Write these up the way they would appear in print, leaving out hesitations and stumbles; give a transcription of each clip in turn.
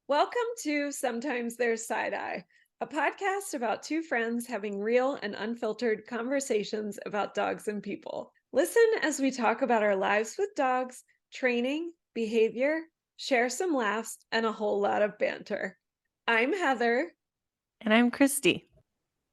Welcome to Sometimes There's Side Eye, a podcast about two friends having real and unfiltered conversations about dogs and people. Listen as we talk about our lives with dogs, training, behavior, share some laughs, and a whole lot of banter. I'm Heather. And I'm Christy.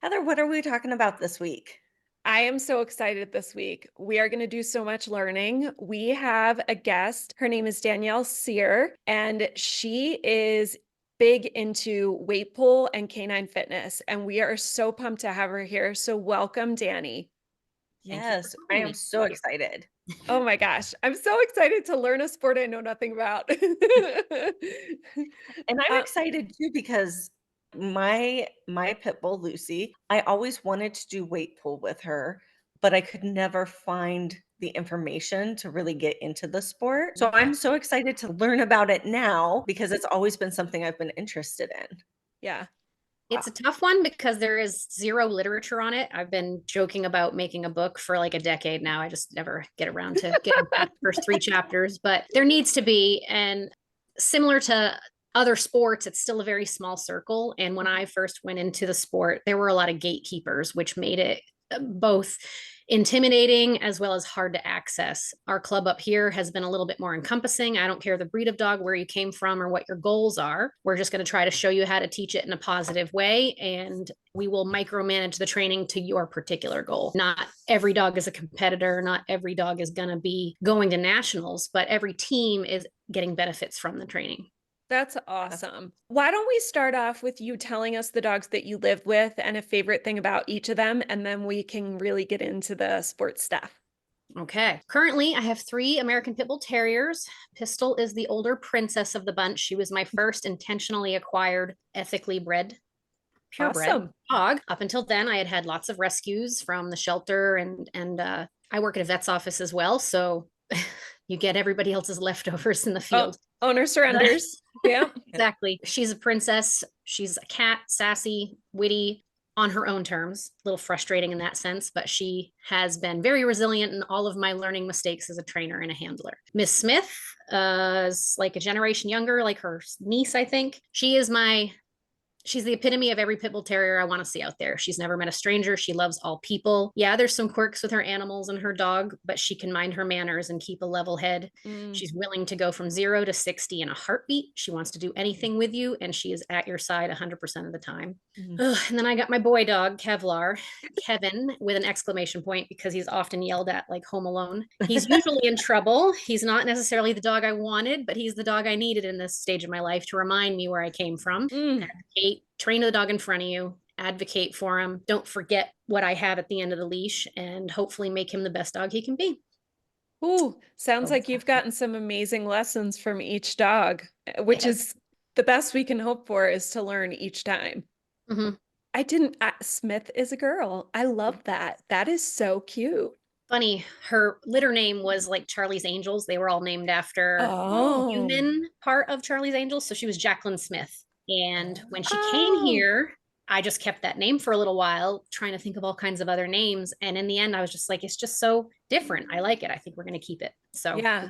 Heather, what are we talking about this week? I am so excited this week. We are going to do so much learning. We have a guest. Her name is Danielle Cyr, and she is big into weight pull and canine fitness. And we are so pumped to have her here. So welcome, Danny. Yes, I am so excited. Oh my gosh. I'm so excited to learn a sport I know nothing about. And I'm excited too because my pit bull Lucy, I always wanted to do weight pull with her, but I could never find the information to really get into the sport. So I'm so excited to learn about it now because it's always been something I've been interested in. Yeah. It's a tough one because there is zero literature on it. I've been joking about making a book for like a decade now. I just never get around to getting past the first 3 chapters, but there needs to be. And similar to other sports, it's still a very small circle. And when I first went into the sport, there were a lot of gatekeepers, which made it both intimidating as well as hard to access. Our club up here has been a little bit more encompassing. I don't care the breed of dog, where you came from, or what your goals are. We're just going to try to show you how to teach it in a positive way, and we will micromanage the training to your particular goal. Not every dog is a competitor. Not every dog is going to be going to nationals, but every team is getting benefits from the training. That's awesome. Why don't we start off with you telling us the dogs that you live with and a favorite thing about each of them, and then we can really get into the sports stuff. Okay. Currently, I have 3 American Pit Bull Terriers. Pistol is the older princess of the bunch. She was my first intentionally acquired, ethically bred, purebred dog. Up until then, I had had lots of rescues from the shelter, and I work at a vet's office as well. So you get everybody else's leftovers in the field. Owner surrenders. Yeah. Exactly. She's a princess. She's a cat, sassy, witty, on her own terms, a little frustrating in that sense, but she has been very resilient in all of my learning mistakes as a trainer and a handler. Miss Smith is like a generation younger, like her niece, I think. She's the epitome of every pit bull terrier I want to see out there. She's never met a stranger. She loves all people. Yeah, there's some quirks with her animals and her dog, but she can mind her manners and keep a level head. She's willing to go from 0 to 60 in a heartbeat. She wants to do anything with you, and she is at your side 100% of the time. And then I got my boy dog, Kevlar, Kevin, with an exclamation point, because he's often yelled at like Home Alone. He's usually in trouble. He's not necessarily the dog I wanted, but he's the dog I needed in this stage of my life to remind me where I came from. Train the dog in front of you, advocate for him. Don't forget what I have at the end of the leash, and hopefully make him the best dog he can be. Ooh, sounds like you've gotten some amazing lessons from each dog, which is the best we can hope for, is to learn each time. Smith is a girl. I love that. That is so cute. Funny, her litter name was like Charlie's Angels. They were all named after the human part of Charlie's Angels. So she was Jacqueline Smith. And when she came here, I just kept that name for a little while, trying to think of all kinds of other names. And in the end, I was just like, it's just so different. I like it. I think we're going to keep it. So yeah,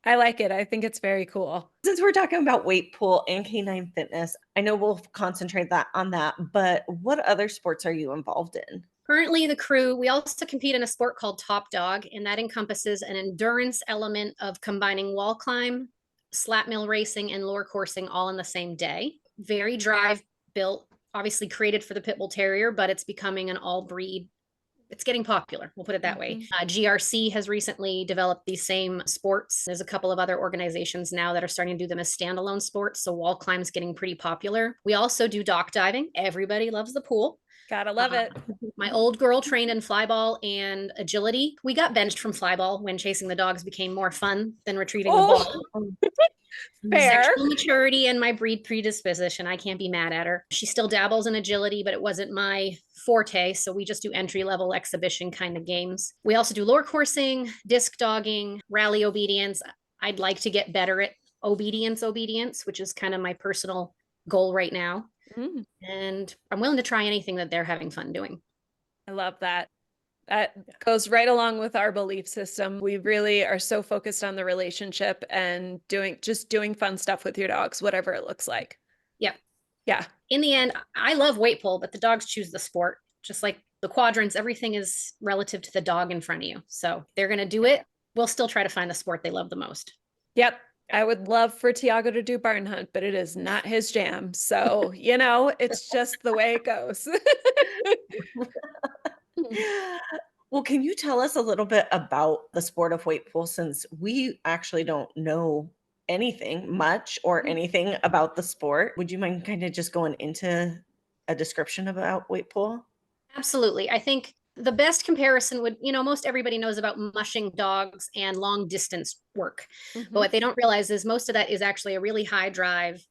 I like it. I think it's very cool. Since we're talking about weight pull and canine fitness, I know we'll concentrate on that, but what other sports are you involved in? Currently, the crew, we also compete in a sport called Top Dog, and that encompasses an endurance element of combining wall climb, slat mill racing, and lure coursing all in the same day. Very drive built, obviously created for the pit bull terrier, but it's becoming an all breed. It's getting popular. We'll put it that way. GRC has recently developed these same sports. There's a couple of other organizations now that are starting to do them as standalone sports. So wall climb's getting pretty popular. We also do dock diving. Everybody loves the pool. Gotta love it. My old girl trained in flyball and agility. We got benched from flyball when chasing the dogs became more fun than retrieving the ball. Fair. Sexual maturity and my breed predisposition, I can't be mad at her. She still dabbles in agility, but it wasn't my forte, so we just do entry-level exhibition kind of games. We also do lure coursing, disc dogging, rally obedience. I'd like to get better at obedience, which is kind of my personal goal right now. And I'm willing to try anything that they're having fun doing. I love that. That goes right along with our belief system. We really are so focused on the relationship and doing fun stuff with your dogs, whatever it looks like. Yep. Yeah. In the end, I love weight pull, but the dogs choose the sport. Just like the quadrants, everything is relative to the dog in front of you. So they're going to do it. We'll still try to find the sport they love the most. Yep. I would love for Tiago to do barn hunt, but it is not his jam. So, you know, it's just the way it goes. Well, can you tell us a little bit about the sport of weight pull, since we actually don't know anything much or anything about the sport? Would you mind kind of just going into a description about weight pull? Absolutely. I think the best comparison would, most everybody knows about mushing dogs and long distance work. But what they don't realize is most of that is actually a really high drive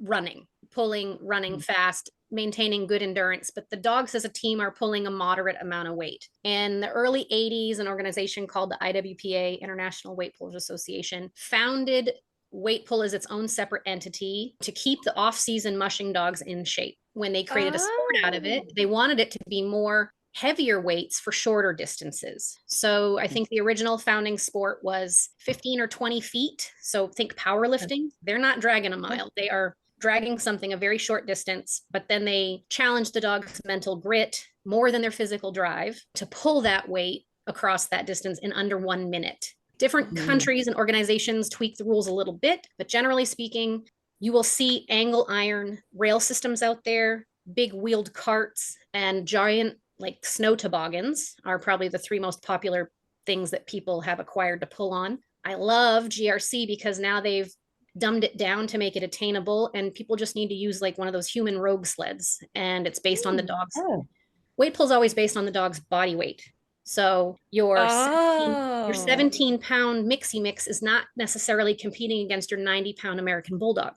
running, pulling, running fast, maintaining good endurance. But the dogs as a team are pulling a moderate amount of weight. In the early 80s, an organization called the IWPA, International Weight Pullers Association, founded weight pull as its own separate entity to keep the off-season mushing dogs in shape. When they created a sport out of it, they wanted it to be more heavier weights for shorter distances. So I think the original founding sport was 15 or 20 feet. So think powerlifting. They're not dragging a mile. They are dragging something a very short distance, but then they challenge the dog's mental grit more than their physical drive to pull that weight across that distance in under 1 minute. Different countries and organizations tweak the rules a little bit, but generally speaking, you will see angle iron rail systems out there, big wheeled carts, and giant like snow toboggans are probably the three most popular things that people have acquired to pull on. I love GRC because now they've dumbed it down to make it attainable, and people just need to use like one of those human rogue sleds, and it's based on the dog's weight pull is always based on the dog's body weight. So your 17-pound mixie mix is not necessarily competing against your 90-pound American bulldog.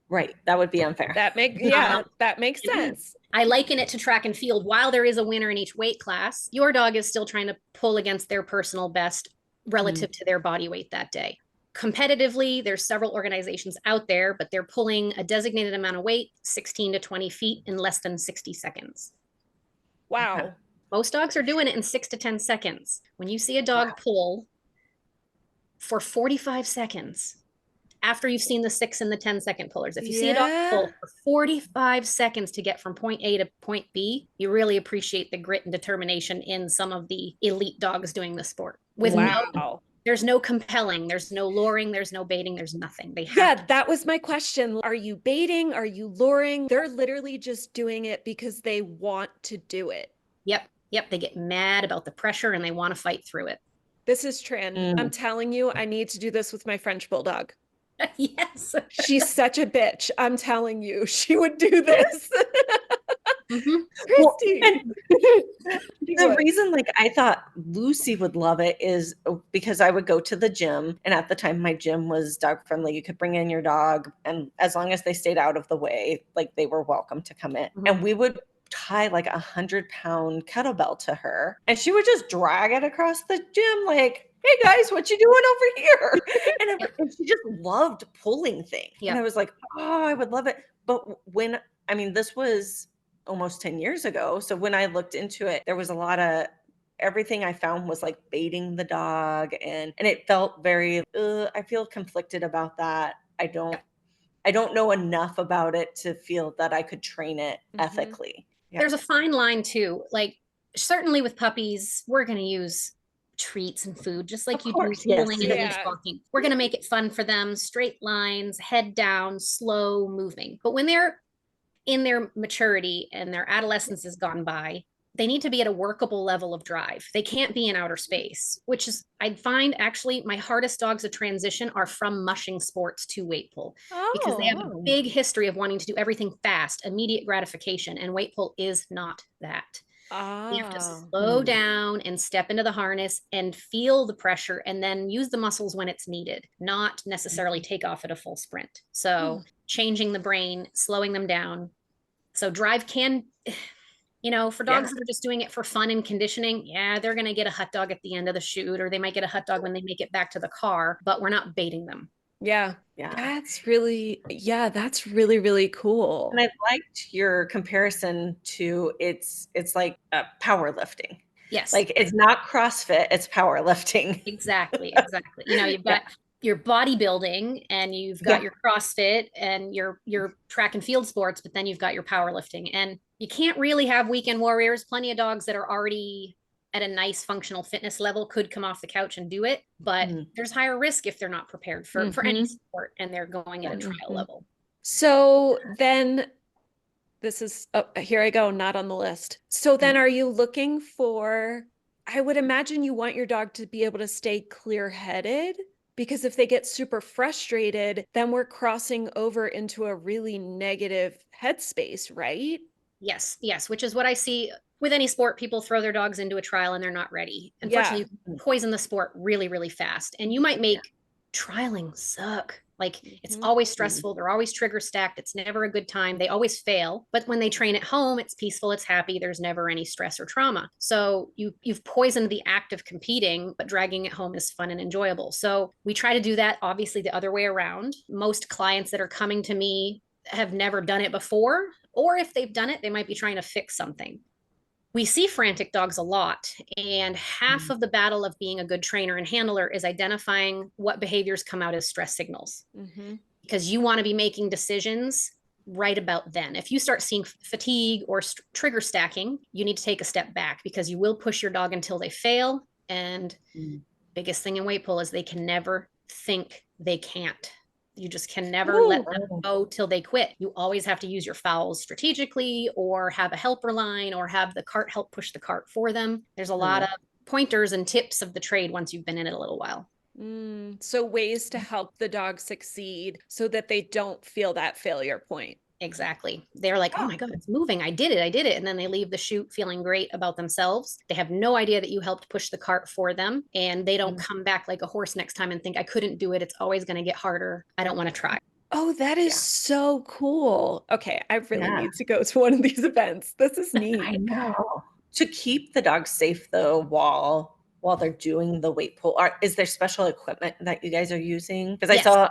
Right. That would be unfair. That makes sense. I liken it to track and field. While there is a winner in each weight class, your dog is still trying to pull against their personal best relative to their body weight that day. Competitively, there's several organizations out there, but they're pulling a designated amount of weight, 16 to 20 feet in less than 60 seconds. Wow. Okay. Most dogs are doing it in 6 to 10 seconds. When you see a dog pull for 45 seconds, after you've seen the 6 and the 10-second pullers, if you see a dog pull for 45 seconds to get from point A to point B, you really appreciate the grit and determination in some of the elite dogs doing the sport. With there's no compelling, there's no luring, there's no baiting, there's nothing. They have that was my question. Are you baiting? Are you luring? They're literally just doing it because they want to do it. Yep. They get mad about the pressure and they want to fight through it. This is Trin. I'm telling you, I need to do this with my French bulldog. Yes. She's such a bitch. I'm telling you, she would do this. Christy. The reason like I thought Lucy would love it is because I would go to the gym, and at the time my gym was dog friendly. You could bring in your dog, and as long as they stayed out of the way, like they were welcome to come in. And we would tie like 100-pound kettlebell to her, and she would just drag it across the gym like, hey guys, what you doing over here? And she just loved pulling things. And I was like, oh, I would love it. But this was almost 10 years ago. So when I looked into it, there was a lot of everything I found was like baiting the dog, and it felt very I feel conflicted about that. I don't know enough about it to feel that I could train it ethically. There's a fine line too. Like certainly with puppies, we're going to use treats and food, just like you do pulling and leash walking. We're going to make it fun for them, straight lines, head down, slow moving. But when they're in their maturity and their adolescence has gone by, they need to be at a workable level of drive. They can't be in outer space, which is, I find actually my hardest dogs of transition are from mushing sports to weight pull because they have a big history of wanting to do everything fast, immediate gratification, and weight pull is not that. You have to slow down and step into the harness and feel the pressure and then use the muscles when it's needed, not necessarily take off at a full sprint. So changing the brain, slowing them down. So drive can, for dogs that are just doing it for fun and conditioning, they're going to get a hot dog at the end of the shoot, or they might get a hot dog when they make it back to the car, but we're not baiting them. Yeah. That's really, really cool. And I liked your comparison to it's like powerlifting. Yes. Like it's not CrossFit, it's powerlifting. Exactly. You've got you're bodybuilding and you've got your CrossFit and your track and field sports, but then you've got your powerlifting. And you can't really have weekend warriors. Plenty of dogs that are already at a nice functional fitness level could come off the couch and do it, but there's higher risk if they're not prepared for any sport and they're going at a trial level. So then this is, here I go, not on the list. So then are you looking for, I would imagine you want your dog to be able to stay clear-headed, because if they get super frustrated, then we're crossing over into a really negative headspace, right? Yes, which is what I see with any sport. People throw their dogs into a trial and they're not ready. Unfortunately, you can poison the sport really, really fast. And you might make trialing suck. Like it's always stressful. They're always trigger stacked. It's never a good time. They always fail. But when they train at home, it's peaceful, it's happy. There's never any stress or trauma. So you've poisoned the act of competing, but dragging it home is fun and enjoyable. So we try to do that, obviously, the other way around. Most clients that are coming to me have never done it before, or if they've done it, they might be trying to fix something. We see frantic dogs a lot, and half of the battle of being a good trainer and handler is identifying what behaviors come out as stress signals, because you want to be making decisions right about then. If you start seeing fatigue or trigger stacking, you need to take a step back, because you will push your dog until they fail. And biggest thing in weight pull is they can never think they can't. You just can never let them go till they quit. You always have to use your fouls strategically, or have a helper line, or have the cart help push the cart for them. There's a lot of pointers and tips of the trade once you've been in it a little while. So ways to help the dog succeed so that they don't feel that failure point. Exactly. They're like, oh my God, it's moving. I did it. And then they leave the chute feeling great about themselves. They have no idea that you helped push the cart for them. And they don't come back like a horse next time and think, I couldn't do it. It's always going to get harder. I don't want to try. Oh, that is so cool. Okay. I really need to go to one of these events. This is neat. I know. To keep the dogs safe though, while they're doing the weight pull, is there special equipment that you guys are using? Because I saw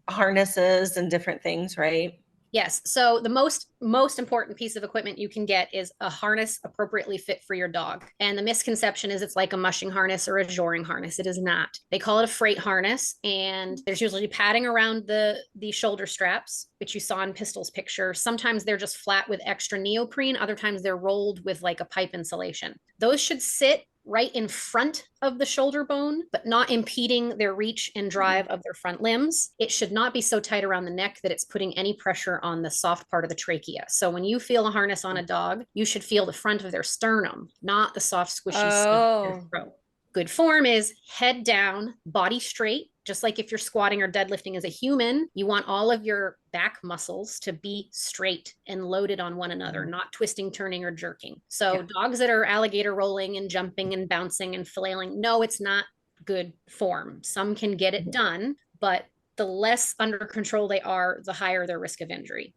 harnesses and different things, right? Yes. So the most important piece of equipment you can get is a harness appropriately fit for your dog. And the misconception is it's like a mushing harness or a joring harness. It is not. They call it a freight harness, and there's usually padding around the shoulder straps, which you saw in Pistol's picture. Sometimes they're just flat with extra neoprene. Other times they're rolled with like a pipe insulation. Those should sit right in front of the shoulder bone, but not impeding their reach and drive of their front limbs. It should not be so tight around the neck that it's putting any pressure on the soft part of the trachea. So when you feel a harness on a dog, you should feel the front of their sternum, not the soft, squishy skin of their throat. Good form is head down, body straight. Just like if you're squatting or deadlifting as a human, you want all of your back muscles to be straight and loaded on one another, not twisting, turning, or jerking. So dogs that are alligator rolling and jumping and bouncing and flailing, no, it's not good form. Some can get it done, but the less under control they are, the higher their risk of injury.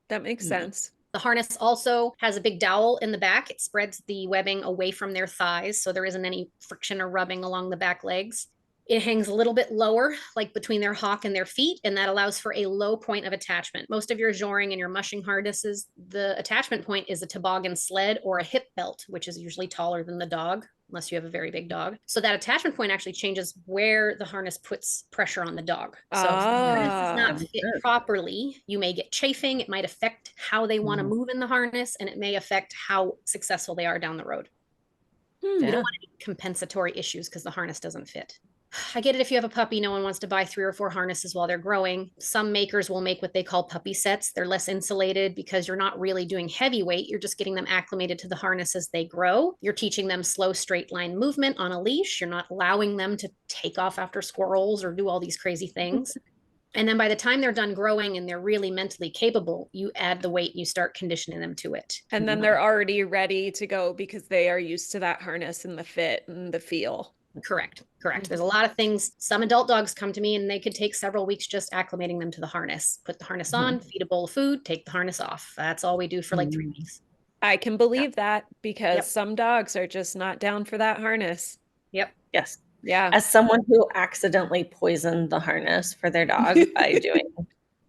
That makes sense. The harness also has a big dowel in the back. It spreads the webbing away from their thighs, so there isn't any friction or rubbing along the back legs. It hangs a little bit lower, like between their hock and their feet, and that allows for a low point of attachment. Most of your joring and your mushing harnesses, the attachment point is a toboggan sled or a hip belt, which is usually taller than the dog, unless you have a very big dog. So that attachment point actually changes where the harness puts pressure on the dog. So if the harness is not fit properly, you may get chafing. It might affect how they want to move in the harness, and it may affect how successful they are down the road. You don't want any compensatory issues because the harness doesn't fit. I get it. If you have a puppy, no one wants to buy 3 or 4 harnesses while they're growing. Some makers will make what they call puppy sets. They're less insulated because you're not really doing heavy weight. You're just getting them acclimated to the harness as they grow. You're teaching them slow straight line movement on a leash. You're not allowing them to take off after squirrels or do all these crazy things. And then by the time they're done growing and they're really mentally capable, you add the weight and you start conditioning them to it. And then they're already ready to go because they are used to that harness and the fit and the feel. Correct. There's a lot of things. Some adult dogs come to me and they could take several weeks just acclimating them to the harness. Put the harness on, feed a bowl of food, take the harness off. That's all we do for like 3 weeks. I can believe that because some dogs are just not down for that harness. Yes. Yeah. As someone who accidentally poisoned the harness for their dog by doing,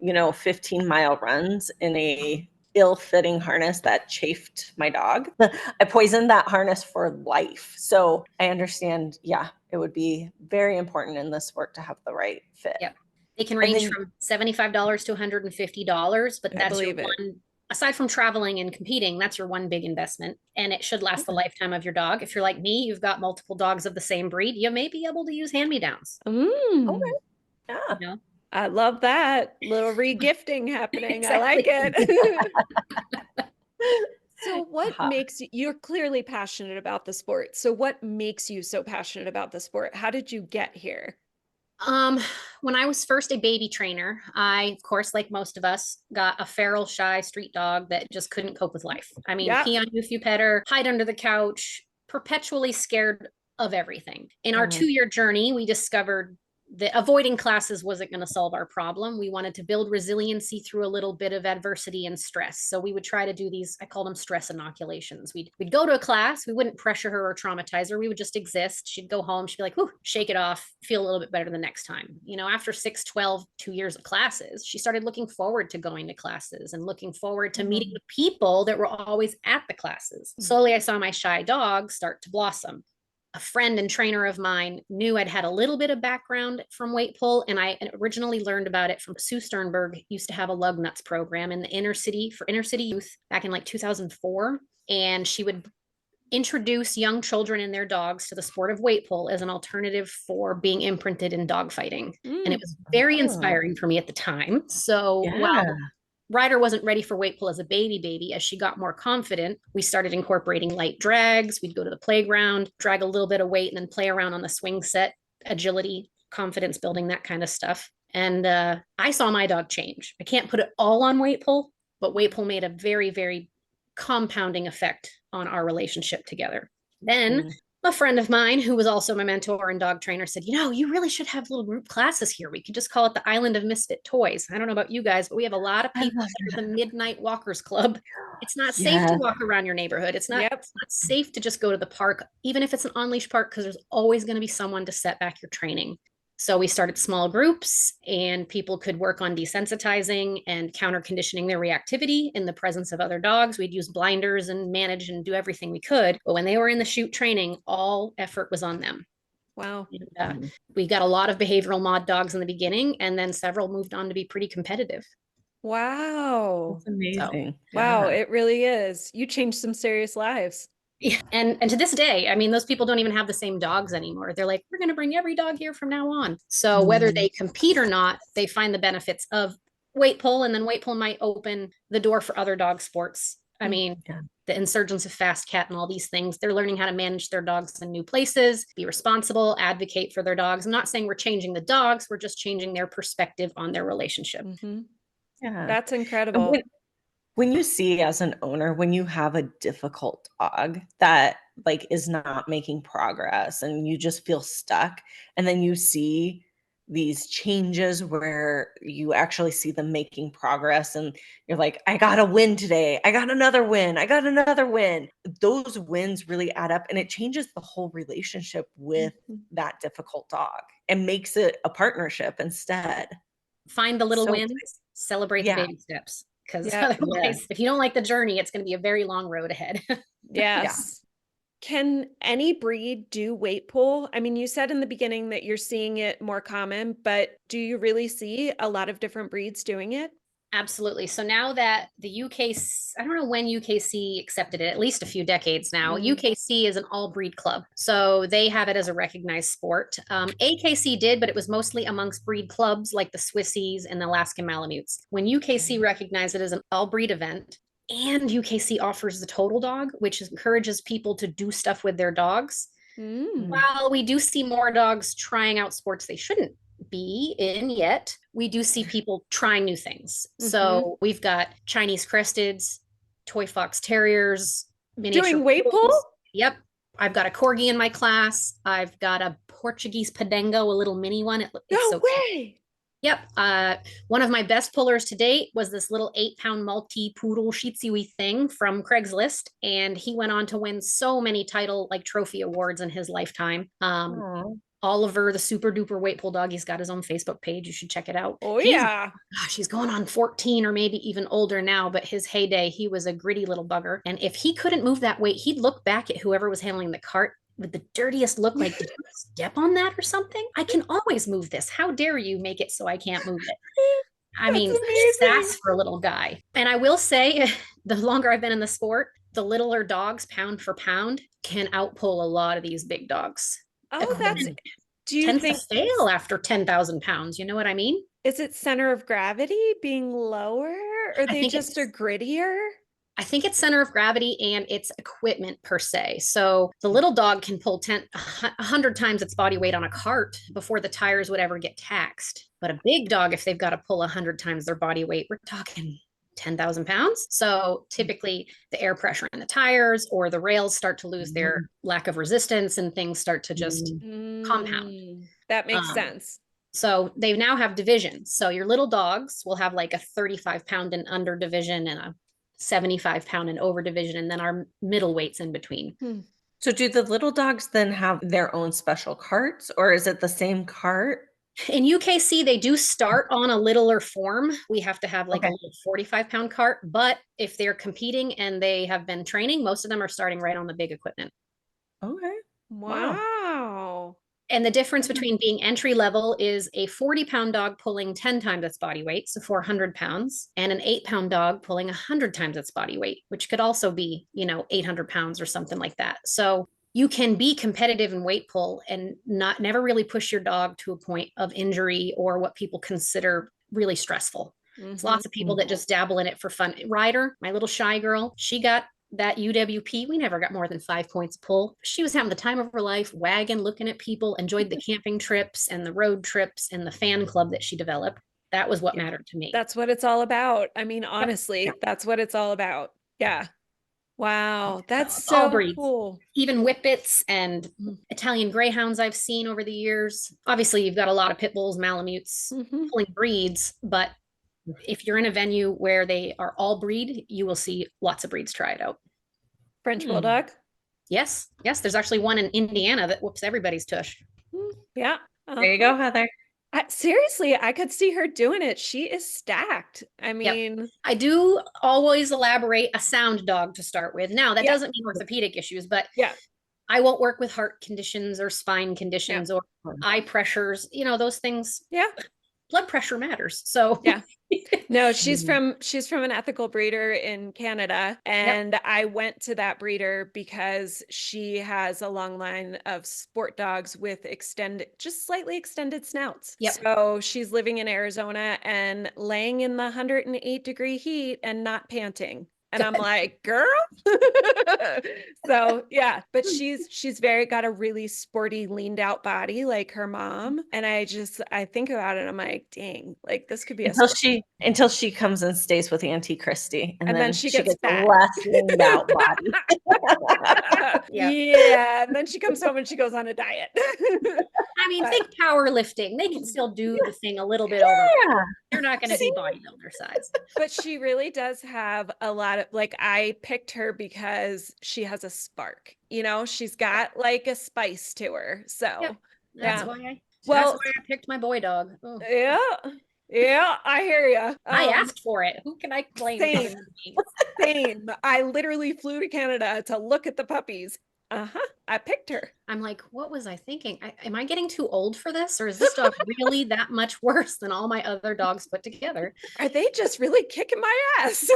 15-mile runs in a ill-fitting harness that chafed my dog. I poisoned that harness for life. So I understand, yeah, it would be very important in this sport to have the right fit. Yep. They can range from $75 to $150, but that's your one, aside from traveling and competing, that's your one big investment. And it should last the lifetime of your dog. If you're like me, you've got multiple dogs of the same breed, you may be able to use hand-me-downs. Okay. Yeah. You know? I love that little re-gifting happening. Exactly. I like it. So what makes you, you're clearly passionate about the sport. So what makes you so passionate about the sport? How did you get here? When I was first a baby trainer, I, of course, like most of us, got a feral, shy street dog that just couldn't cope with life. I mean, pee on you if you pet her, hide under the couch, perpetually scared of everything. In our 2-year journey, we discovered that avoiding classes wasn't going to solve our problem. We wanted to build resiliency through a little bit of adversity and stress. So we would try to do these, I call them stress inoculations. We'd go to a class. We wouldn't pressure her or traumatize her. We would just exist. She'd go home. She'd be like, whoo, shake it off, feel a little bit better the next time. You know, after 6, 12, 2 years of classes, she started looking forward to going to classes and looking forward to meeting the people that were always at the classes. Slowly, I saw my shy dog start to blossom. A friend and trainer of mine knew I'd had a little bit of background from weight pull, and I originally learned about it from Sue Sternberg. Used to have a lug nuts program in the inner city for inner city youth back in like 2004, and she would introduce young children and their dogs to the sport of weight pull as an alternative for being imprinted in dog fighting. And it was very inspiring for me at the time. So while Ryder wasn't ready for weight pull as a baby, as she got more confident, we started incorporating light drags. We'd go to the playground, drag a little bit of weight, and then play around on the swing set, agility, confidence building, that kind of stuff. And I saw my dog change. I can't put it all on weight pull, but weight pull made a very, very compounding effect on our relationship together. Then a friend of mine who was also my mentor and dog trainer said, you know, you really should have little group classes here. We could just call it the Island of Misfit Toys. I don't know about you guys, but we have a lot of people at the Midnight Walkers Club. It's not safe to walk around your neighborhood. It's not safe to just go to the park, even if it's an on-leash park, because there's always going to be someone to set back your training. So we started small groups, and people could work on desensitizing and counter conditioning their reactivity in the presence of other dogs. We'd use blinders and manage and do everything we could. But when they were in the shoot training, all effort was on them. Wow. And, we got a lot of behavioral mod dogs in the beginning, and then several moved on to be pretty competitive. Wow. That's amazing. So, wow, it really is. You changed some serious lives. Yeah. And to this day, I mean, those people don't even have the same dogs anymore. They're like, we're going to bring every dog here from now on. So whether they compete or not, they find the benefits of weight pull, and then weight pull might open the door for other dog sports. I mean, the insurgence of fast cat and all these things, they're learning how to manage their dogs in new places, be responsible, advocate for their dogs. I'm not saying we're changing the dogs. We're just changing their perspective on their relationship. Yeah. That's incredible. When you see as an owner, when you have a difficult dog that like is not making progress and you just feel stuck, and then you see these changes where you actually see them making progress and you're like, I got a win today. I got another win. I got another win. Those wins really add up, and it changes the whole relationship with that difficult dog and makes it a partnership instead. Find the little wins, celebrate the baby steps. Because otherwise, if you don't like the journey, it's going to be a very long road ahead. Yes. Can any breed do weight pull? I mean, you said in the beginning that you're seeing it more common, but do you really see a lot of different breeds doing it? Absolutely. So now that the UKC, I don't know when UKC accepted it, at least a few decades now, UKC is an all breed club. So they have it as a recognized sport. AKC did, but it was mostly amongst breed clubs like the Swissies and the Alaskan Malamutes. When UKC recognized it as an all breed event, and UKC offers the total dog, which encourages people to do stuff with their dogs. While we do see more dogs trying out sports they shouldn't be in yet, we do see people trying new things. So we've got Chinese Cresteds, toy fox terriers, doing weight pull. Yep. I've got a corgi in my class. I've got a Portuguese Podengo, a little mini one. It's no way. Cute. Yep. One of my best pullers to date was this little 8-pound Maltese poodle Shih Tzu thing from Craigslist. And he went on to win so many trophy awards in his lifetime. Oliver, the super duper weight pull dog, he's got his own Facebook page. You should check it out. Oh, yeah. Gosh, he's going on 14 or maybe even older now, but his heyday, he was a gritty little bugger. And if he couldn't move that weight, he'd look back at whoever was handling the cart with the dirtiest look, like, did you step on that or something? I can always move this. How dare you make it so I can't move it? I mean, sass for a little guy. And I will say, the longer I've been in the sport, the littler dogs, pound for pound, can outpull a lot of these big dogs. Oh, that's, do you Tends think to fail after 10,000 pounds? You know what I mean? is it center of gravity being lower, or I they think just are grittier? I think it's center of gravity and it's equipment per se. So the little dog can pull 100 times its body weight on a cart before the tires would ever get taxed. But a big dog, if they've got to pull 100 times their body weight, we're talking 10,000 pounds. So typically the air pressure in the tires or the rails start to lose their lack of resistance and things start to just compound. That makes sense. So they now have divisions. So your little dogs will have like a 35 pound and under division and a 75 pound and over division, and then our middle weights in between. So do the little dogs then have their own special carts, or is it the same cart? In UKC, they do start on a littler form. We have to have like a little 45 pound cart, but if they're competing and they have been training, most of them are starting right on the big equipment. Okay. Wow. And the difference between being entry level is a 40 pound dog pulling 10 times its body weight, so 400 pounds, and an 8 pound dog pulling 100 times its body weight, which could also be, 800 pounds or something like that. So you can be competitive in weight pull and never really push your dog to a point of injury or what people consider really stressful. There's lots of people that just dabble in it for fun. Ryder, my little shy girl, she got that UWP. We never got more than 5 points pull. She was having the time of her life, wagging, looking at people, enjoyed the camping trips and the road trips and the fan club that she developed. That was what mattered to me. That's what it's all about. I mean, honestly, that's what it's all about. Yeah. Wow. That's so all breeds. Cool. Even whippets and Italian greyhounds I've seen over the years. Obviously, you've got a lot of pit bulls, malamutes, pulling breeds, but if you're in a venue where they are all breed, you will see lots of breeds try it out. French bulldog? Yes. There's actually one in Indiana that whoops everybody's tush. Yeah. There you go, Heather. Seriously, I could see her doing it. She is stacked. I mean, I do always elaborate a sound dog to start with. Now, that doesn't mean orthopedic issues, but I won't work with heart conditions or spine conditions or eye pressures, those things. Yeah. Blood pressure matters. So no, she's from an ethical breeder in Canada, and I went to that breeder because she has a long line of sport dogs with just slightly extended snouts. So she's living in Arizona and laying in the 108-degree heat and not panting. And I'm like, girl. So yeah, but she's got a really sporty, leaned out body like her mom. And I think about it. I'm like, dang, like this could be until she comes and stays with Auntie Christy, and then she gets fat. a less leaned out body. Yeah, and then she comes home and she goes on a diet. I mean, think powerlifting. They can still do the thing a little bit over. They're not going to be bodybuilder size. But she really does have a lot of, like, I picked her because she has a spark. She's got like a spice to her. So that's why I picked my boy dog. Oh. Yeah, I hear you. I asked for it. Who can I claim? Same. I literally flew to Canada to look at the puppies. I picked her. I'm like, what was I thinking? Am I getting too old for this? Or is this dog really that much worse than all my other dogs put together? Are they just really kicking my ass?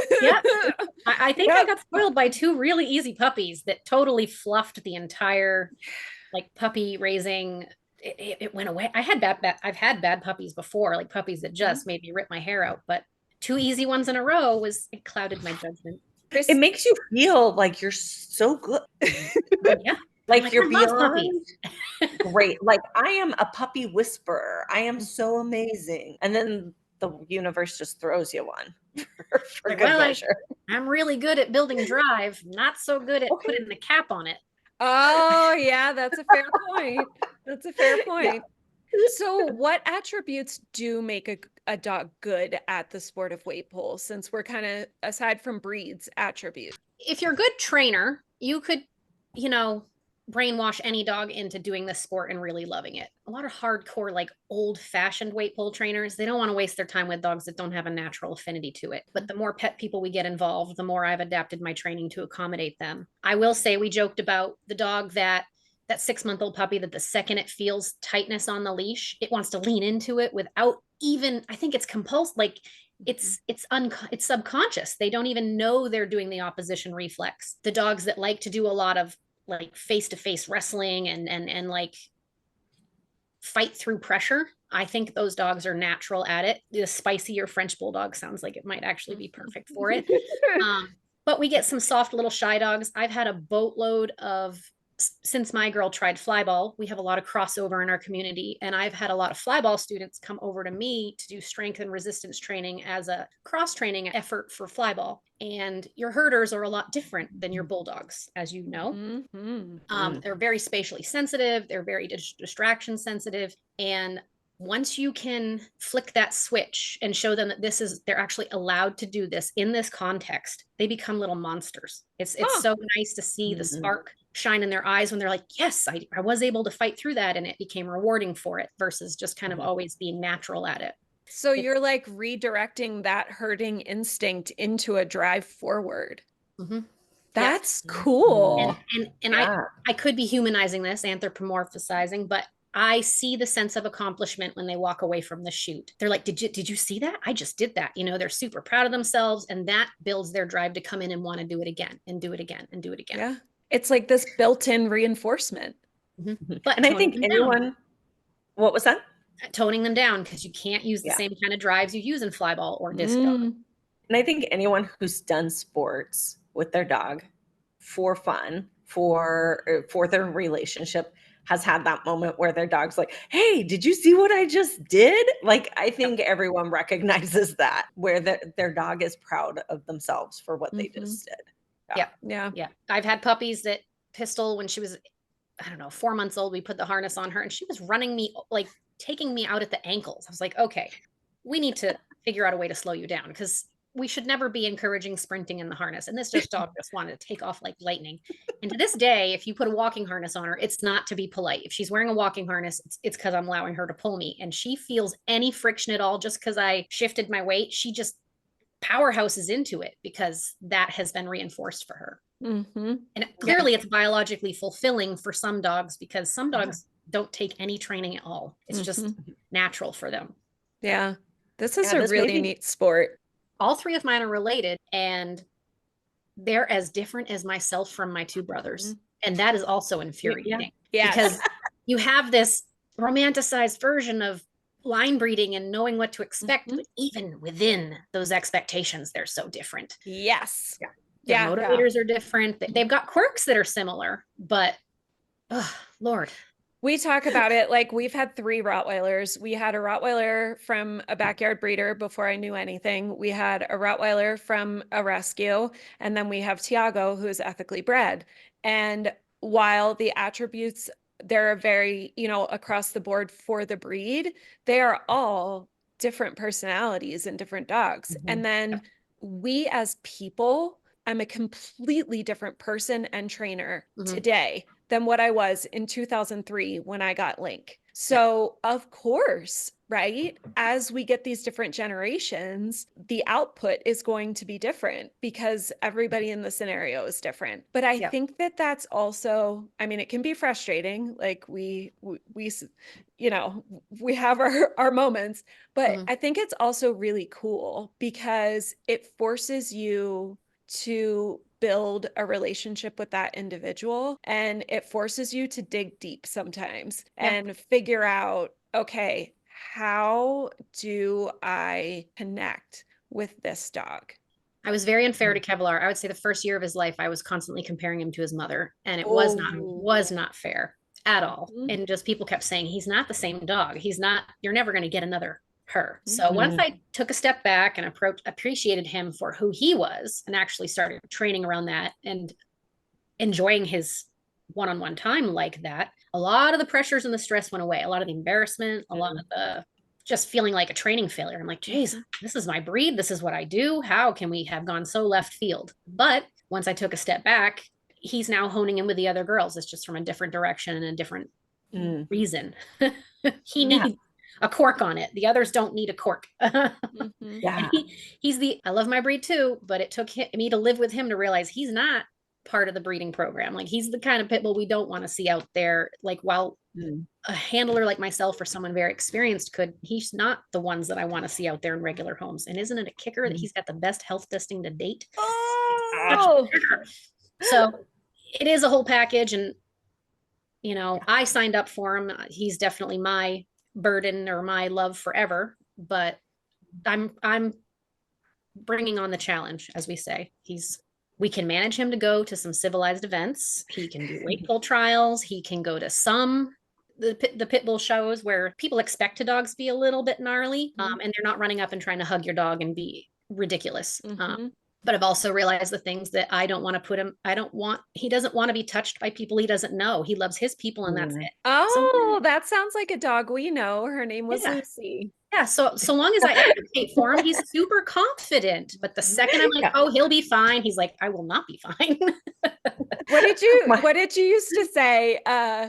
I think I got spoiled by 2 really easy puppies that totally fluffed the entire puppy raising. It went away. I've had bad puppies before, like puppies that just made me rip my hair out, but 2 easy ones in a row it clouded my judgment. It makes you feel like you're so good. Like you're beyond great. Like I am a puppy whisperer. I am so amazing. And then the universe just throws you one for good measure. I'm really good at building drive, not so good at putting the cap on it. Oh yeah, that's a fair point. That's a fair point. So what attributes do make a dog good at the sport of weight pull, since we're kind of, aside from breeds, attributes? If you're a good trainer, you could, brainwash any dog into doing this sport and really loving it. A lot of hardcore, like old-fashioned weight pull trainers, they don't want to waste their time with dogs that don't have a natural affinity to it. But the more pet people we get involved, the more I've adapted my training to accommodate them. I will say we joked about the dog that 6-month-old puppy that the second it feels tightness on the leash, it wants to lean into it without even, I think it's compulsive, like it's subconscious. They don't even know they're doing the opposition reflex. The dogs that like to do a lot of like face-to-face wrestling and like fight through pressure, I think those dogs are natural at it. The spicier French bulldog sounds like it might actually be perfect for it. But we get some soft little shy dogs. I've had a boatload of, since my girl tried flyball, we have a lot of crossover in our community, and I've had a lot of flyball students come over to me to do strength and resistance training as a cross training effort for flyball. And your herders are a lot different than your bulldogs, as you know. They're very spatially sensitive. They're very distraction sensitive. And once you can flick that switch and show them that they're actually allowed to do this in this context, they become little monsters. It's so nice to see the spark shine in their eyes when they're like, yes, I was able to fight through that, and it became rewarding for it, versus just kind of always being natural at it. So you're like redirecting that herding instinct into a drive forward. That's cool. And I could be humanizing this, anthropomorphizing, but I see the sense of accomplishment when they walk away from the shoot. They're like, did you see that? I just did that. You know, they're super proud of themselves, and that builds their drive to come in and want to do it again and do it again and do it again. Yeah. It's like this built-in reinforcement. But and I think what was that? Toning them down, because you can't use the same kind of drives you use in flyball or disc dog. And I think anyone who's done sports with their dog for fun, for their relationship, has had that moment where their dog's like, hey, did you see what I just did? Like, I think everyone recognizes that, where their dog is proud of themselves for what they just did. Yeah. I've had puppies that Pistol, when she was, I don't know, 4 months old, we put the harness on her and she was running me, like taking me out at the ankles. I was like, okay, we need to figure out a way to slow you down, because we should never be encouraging sprinting in the harness. And this dog just wanted to take off like lightning. And to this day, if you put a walking harness on her, it's not to be polite. If she's wearing a walking harness, it's because I'm allowing her to pull me. And she feels any friction at all just because I shifted my weight. She just powerhouses into it because that has been reinforced for her. And clearly it's biologically fulfilling for some dogs, because some dogs don't take any training at all. It's just natural for them. Yeah. This is a really neat sport. All three of mine are related, and they're as different as myself from my two brothers. And that is also infuriating. Because you have this romanticized version of line breeding and knowing what to expect, but even within those expectations, they're so different. Yes. Their motivators are different. They've got quirks that are similar, but Lord. We talk about it like we've had 3 Rottweilers. We had a Rottweiler from a backyard breeder before I knew anything. We had a Rottweiler from a rescue. And then we have Tiago, who is ethically bred. And while the attributes, they're very, across the board for the breed, they are all different personalities and different dogs. And then we as people, I'm a completely different person and trainer today than what I was in 2003 when I got Link. So of course, right, as we get these different generations, the output is going to be different because everybody in the scenario is different. But I think that that's also, I mean, it can be frustrating. Like we have our moments, but I think it's also really cool because it forces you to build a relationship with that individual, and it forces you to dig deep sometimes and figure out, okay, how do I connect with this dog? I was very unfair to Kevlar. I would say the first year of his life, I was constantly comparing him to his mother, and it was not fair at all. And just people kept saying, he's not the same dog. You're never going to get another her. So once I took a step back and appreciated him for who he was, and actually started training around that and enjoying his one-on-one time like that, a lot of the pressures and the stress went away. A lot of the embarrassment, a lot of the just feeling like a training failure. I'm like, geez, this is my breed. This is what I do. How can we have gone so left field? But once I took a step back, he's now honing in with the other girls. It's just from a different direction and a different reason. He needs a cork on it. The others don't need a cork. Yeah. I love my breed too, but it took me to live with him to realize he's not part of the breeding program. Like, he's the kind of pit bull we don't want to see out there. Like, while a handler like myself or someone very experienced could, he's not the ones that I want to see out there in regular homes. And isn't it a kicker that he's got the best health testing to date? Oh, so it is a whole package. And, you know, I signed up for him. He's definitely my burden or my love forever, but I'm bringing on the challenge, as we say. We can manage him to go to some civilized events. He can do weight pull trials. He can go to the pit bull shows where people expect the dogs to be a little bit gnarly, and they're not running up and trying to hug your dog and be ridiculous. But I've also realized the things that I don't want to put him, he doesn't want to be touched by people he doesn't know. He loves his people and that's it. Oh, that sounds like a dog we know. Her name was Lucy. Yeah, so long as I advocate for him, he's super confident. But the second I'm like, oh, he'll be fine, he's like, I will not be fine. What did you used to say?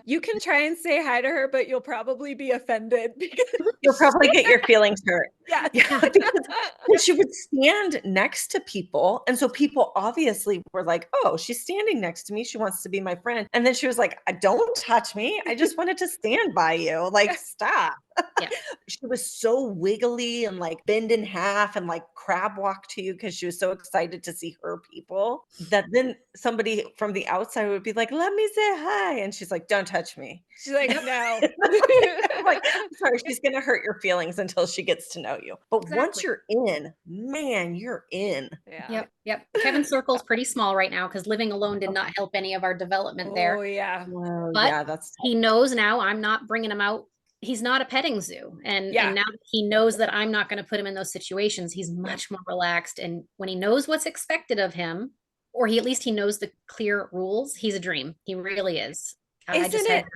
You can try and say hi to her, but you'll probably be offended because you'll probably get your feelings hurt. Yeah. Because she would stand next to people. And so people obviously were like, oh, she's standing next to me. She wants to be my friend. And then she was like, don't touch me. I just wanted to stand by you. Like, stop. Yeah. She was so wiggly and like bend in half and like crab walk to you because she was so excited to see her people, that then somebody from the outside would be like, let me say hi. And she's like, don't touch me. She's like, no. I'm like, I'm sorry, she's going to hurt your feelings until she gets to know you. But once you're in, man, you're in. Yeah. Yep. Kevin's circle's pretty small right now because living alone did not help any of our development there. Oh, yeah. But yeah, that's he knows now I'm not bringing him out. He's not a petting zoo. And now that he knows that I'm not going to put him in those situations, he's much more relaxed. And when he knows what's expected of him, or at least he knows the clear rules, he's a dream. He really is. I just had to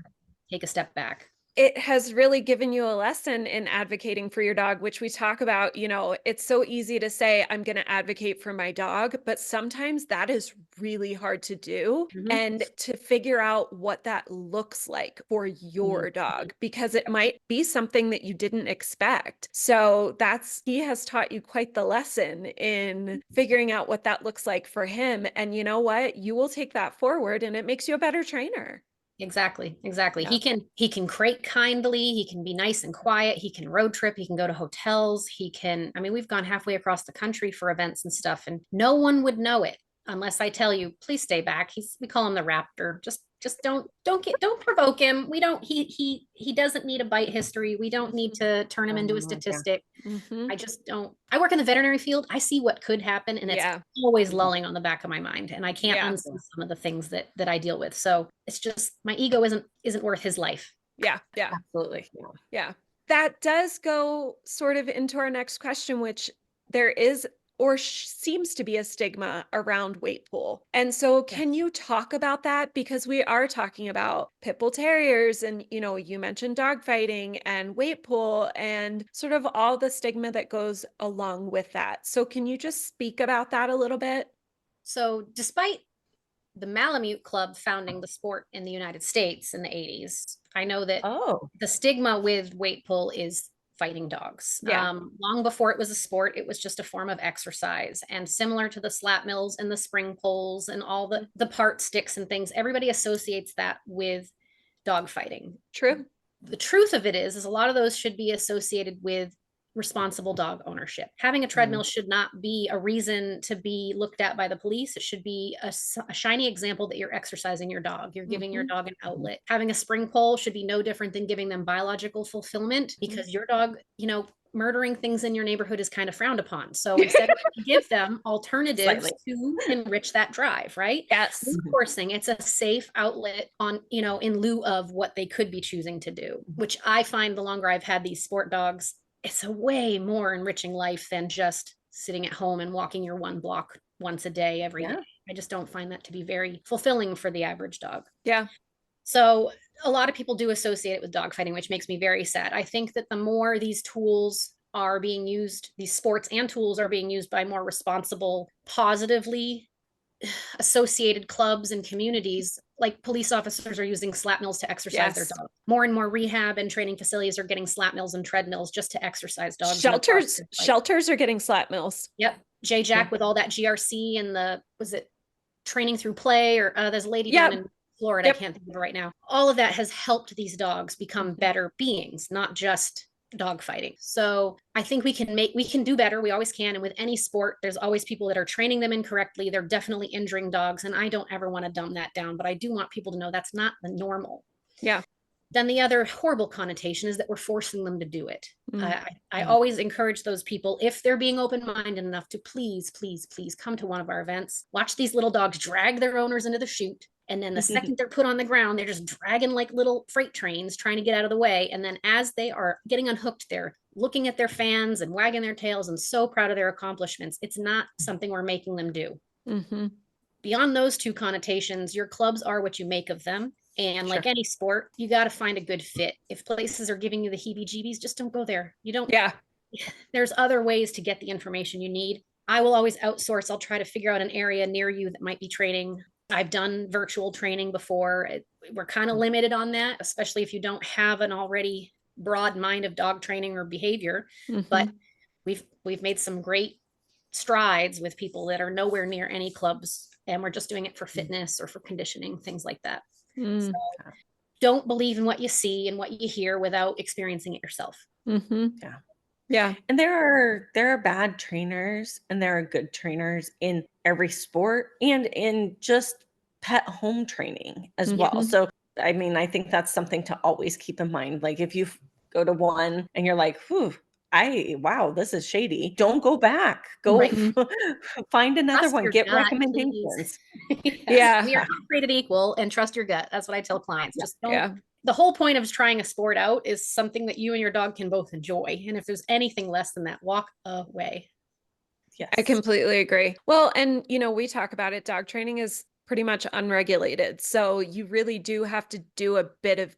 take a step back. It has really given you a lesson in advocating for your dog, which we talk about. You know, it's so easy to say, I'm going to advocate for my dog, but sometimes that is really hard to do, and to figure out what that looks like for your dog, because it might be something that you didn't expect. So he has taught you quite the lesson in figuring out what that looks like for him. And you know what? You will take that forward and it makes you a better trainer. Exactly. Yeah. He can crate kindly. He can be nice and quiet. He can road trip. He can go to hotels. We've gone halfway across the country for events and stuff, and no one would know it unless I tell you, please stay back. We call him the Raptor. Just don't provoke him. He doesn't need a bite history. We don't need to turn him into a statistic. I just don't. I work in the veterinary field. I see what could happen, and it's always lulling on the back of my mind, and I can't unsee some of the things that I deal with. So it's just my ego isn't worth his life. Yeah. absolutely. Yeah. That does go sort of into our next question, which there is or seems to be a stigma around weight pull. And so can you talk about that? Because we are talking about pit bull terriers, and, you know, you mentioned dog fighting and weight pull and sort of all the stigma that goes along with that. So can you just speak about that a little bit? So despite the Malamute Club founding the sport in the United States in the 80s, I know that the stigma with weight pull is fighting dogs. Long before it was a sport, it was just a form of exercise. And similar to the slap mills and the spring poles and all the part sticks and things, everybody associates that with dog fighting. True. The truth of it is a lot of those should be associated with responsible dog ownership. Having a treadmill should not be a reason to be looked at by the police. It should be a shiny example that you're exercising your dog. You're giving your dog an outlet. Having a spring pole should be no different than giving them biological fulfillment, because your dog, you know, murdering things in your neighborhood is kind of frowned upon. So instead, give them alternatives to enrich that drive, right? Yes. Reinforcing, it's a safe outlet on, you know, in lieu of what they could be choosing to do, which I find the longer I've had these sport dogs, it's a way more enriching life than just sitting at home and walking your one block once a day every day. I just don't find that to be very fulfilling for the average dog. Yeah. So a lot of people do associate it with dog fighting, which makes me very sad. I think that the more these tools are being used, these sports and tools are being used by more responsible, positively associated clubs and communities, like police officers are using slap mills to exercise their dogs. More and more rehab and training facilities are getting slap mills and treadmills just to exercise dogs. Shelters are getting slap mills. Yep. Jack with all that GRC and was it training through play, or there's a lady down in Florida, I can't think of it right now. All of that has helped these dogs become better beings, not just dog fighting. So I think we can do better. We always can. And with any sport, there's always people that are training them incorrectly. They're definitely injuring dogs. And I don't ever want to dumb that down, but I do want people to know that's not the normal. Yeah. Then the other horrible connotation is that we're forcing them to do it. I always encourage those people, if they're being open-minded enough, to please, please, please come to one of our events. Watch these little dogs drag their owners into the chute. And then the second they're put on the ground, they're just dragging like little freight trains trying to get out of the way. And then as they are getting unhooked, they're looking at their fans and wagging their tails and so proud of their accomplishments. It's not something we're making them do. Beyond those two connotations, your clubs are what you make of them. And like any sport, you got to find a good fit. If places are giving you the heebie-jeebies, just don't go there. You don't. Yeah. There's other ways to get the information you need. I will always outsource. I'll try to figure out an area near you that might be training. I've done virtual training before. We're kind of limited on that, especially if you don't have an already broad mind of dog training or behavior. But we've made some great strides with people that are nowhere near any clubs, and we're just doing it for fitness or for conditioning, things like that. So don't believe in what you see and what you hear without experiencing it yourself. Yeah. And there are bad trainers and there are good trainers in every sport and in just pet home training as well. So, I mean, I think that's something to always keep in mind. Like if you go to one and you're like, wow, this is shady. Don't go back. Go find another one. Get recommendations. We are not created equal, and trust your gut. That's what I tell clients. Just don't. The whole point of trying a sport out is something that you and your dog can both enjoy. And if there's anything less than that, walk away. Yes. I completely agree. Well, and we talk about it. Dog training is pretty much unregulated. So you really do have to do a bit of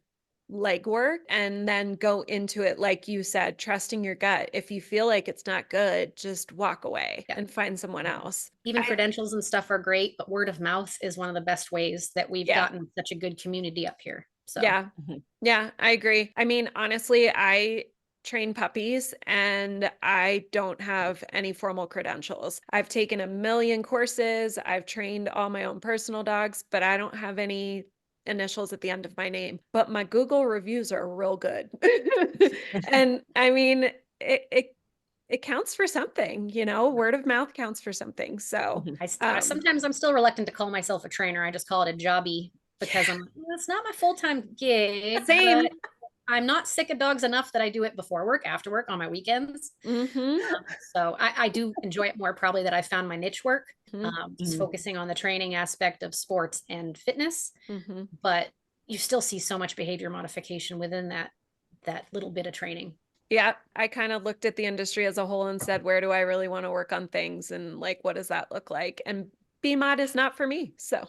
legwork and then go into it. Like you said, trusting your gut. If you feel like it's not good, just walk away and find someone else. Even credentials and stuff are great, but word of mouth is one of the best ways that we've gotten such a good community up here. So yeah, I agree. I mean, honestly, I train puppies and I don't have any formal credentials. I've taken a million courses. I've trained all my own personal dogs, but I don't have any initials at the end of my name. But my Google reviews are real good. And I mean, it counts for something, word of mouth counts for something. So sometimes I'm still reluctant to call myself a trainer. I just call it a jobby because it's not my full-time gig. Same. I'm not sick of dogs enough that I do it before work, after work, on my weekends. So I do enjoy it more probably that I found my niche work, just focusing on the training aspect of sports and fitness. But you still see so much behavior modification within that little bit of training. Yeah, I kind of looked at the industry as a whole and said, where do I really want to work on things? And like, what does that look like? And BMOD is not for me. So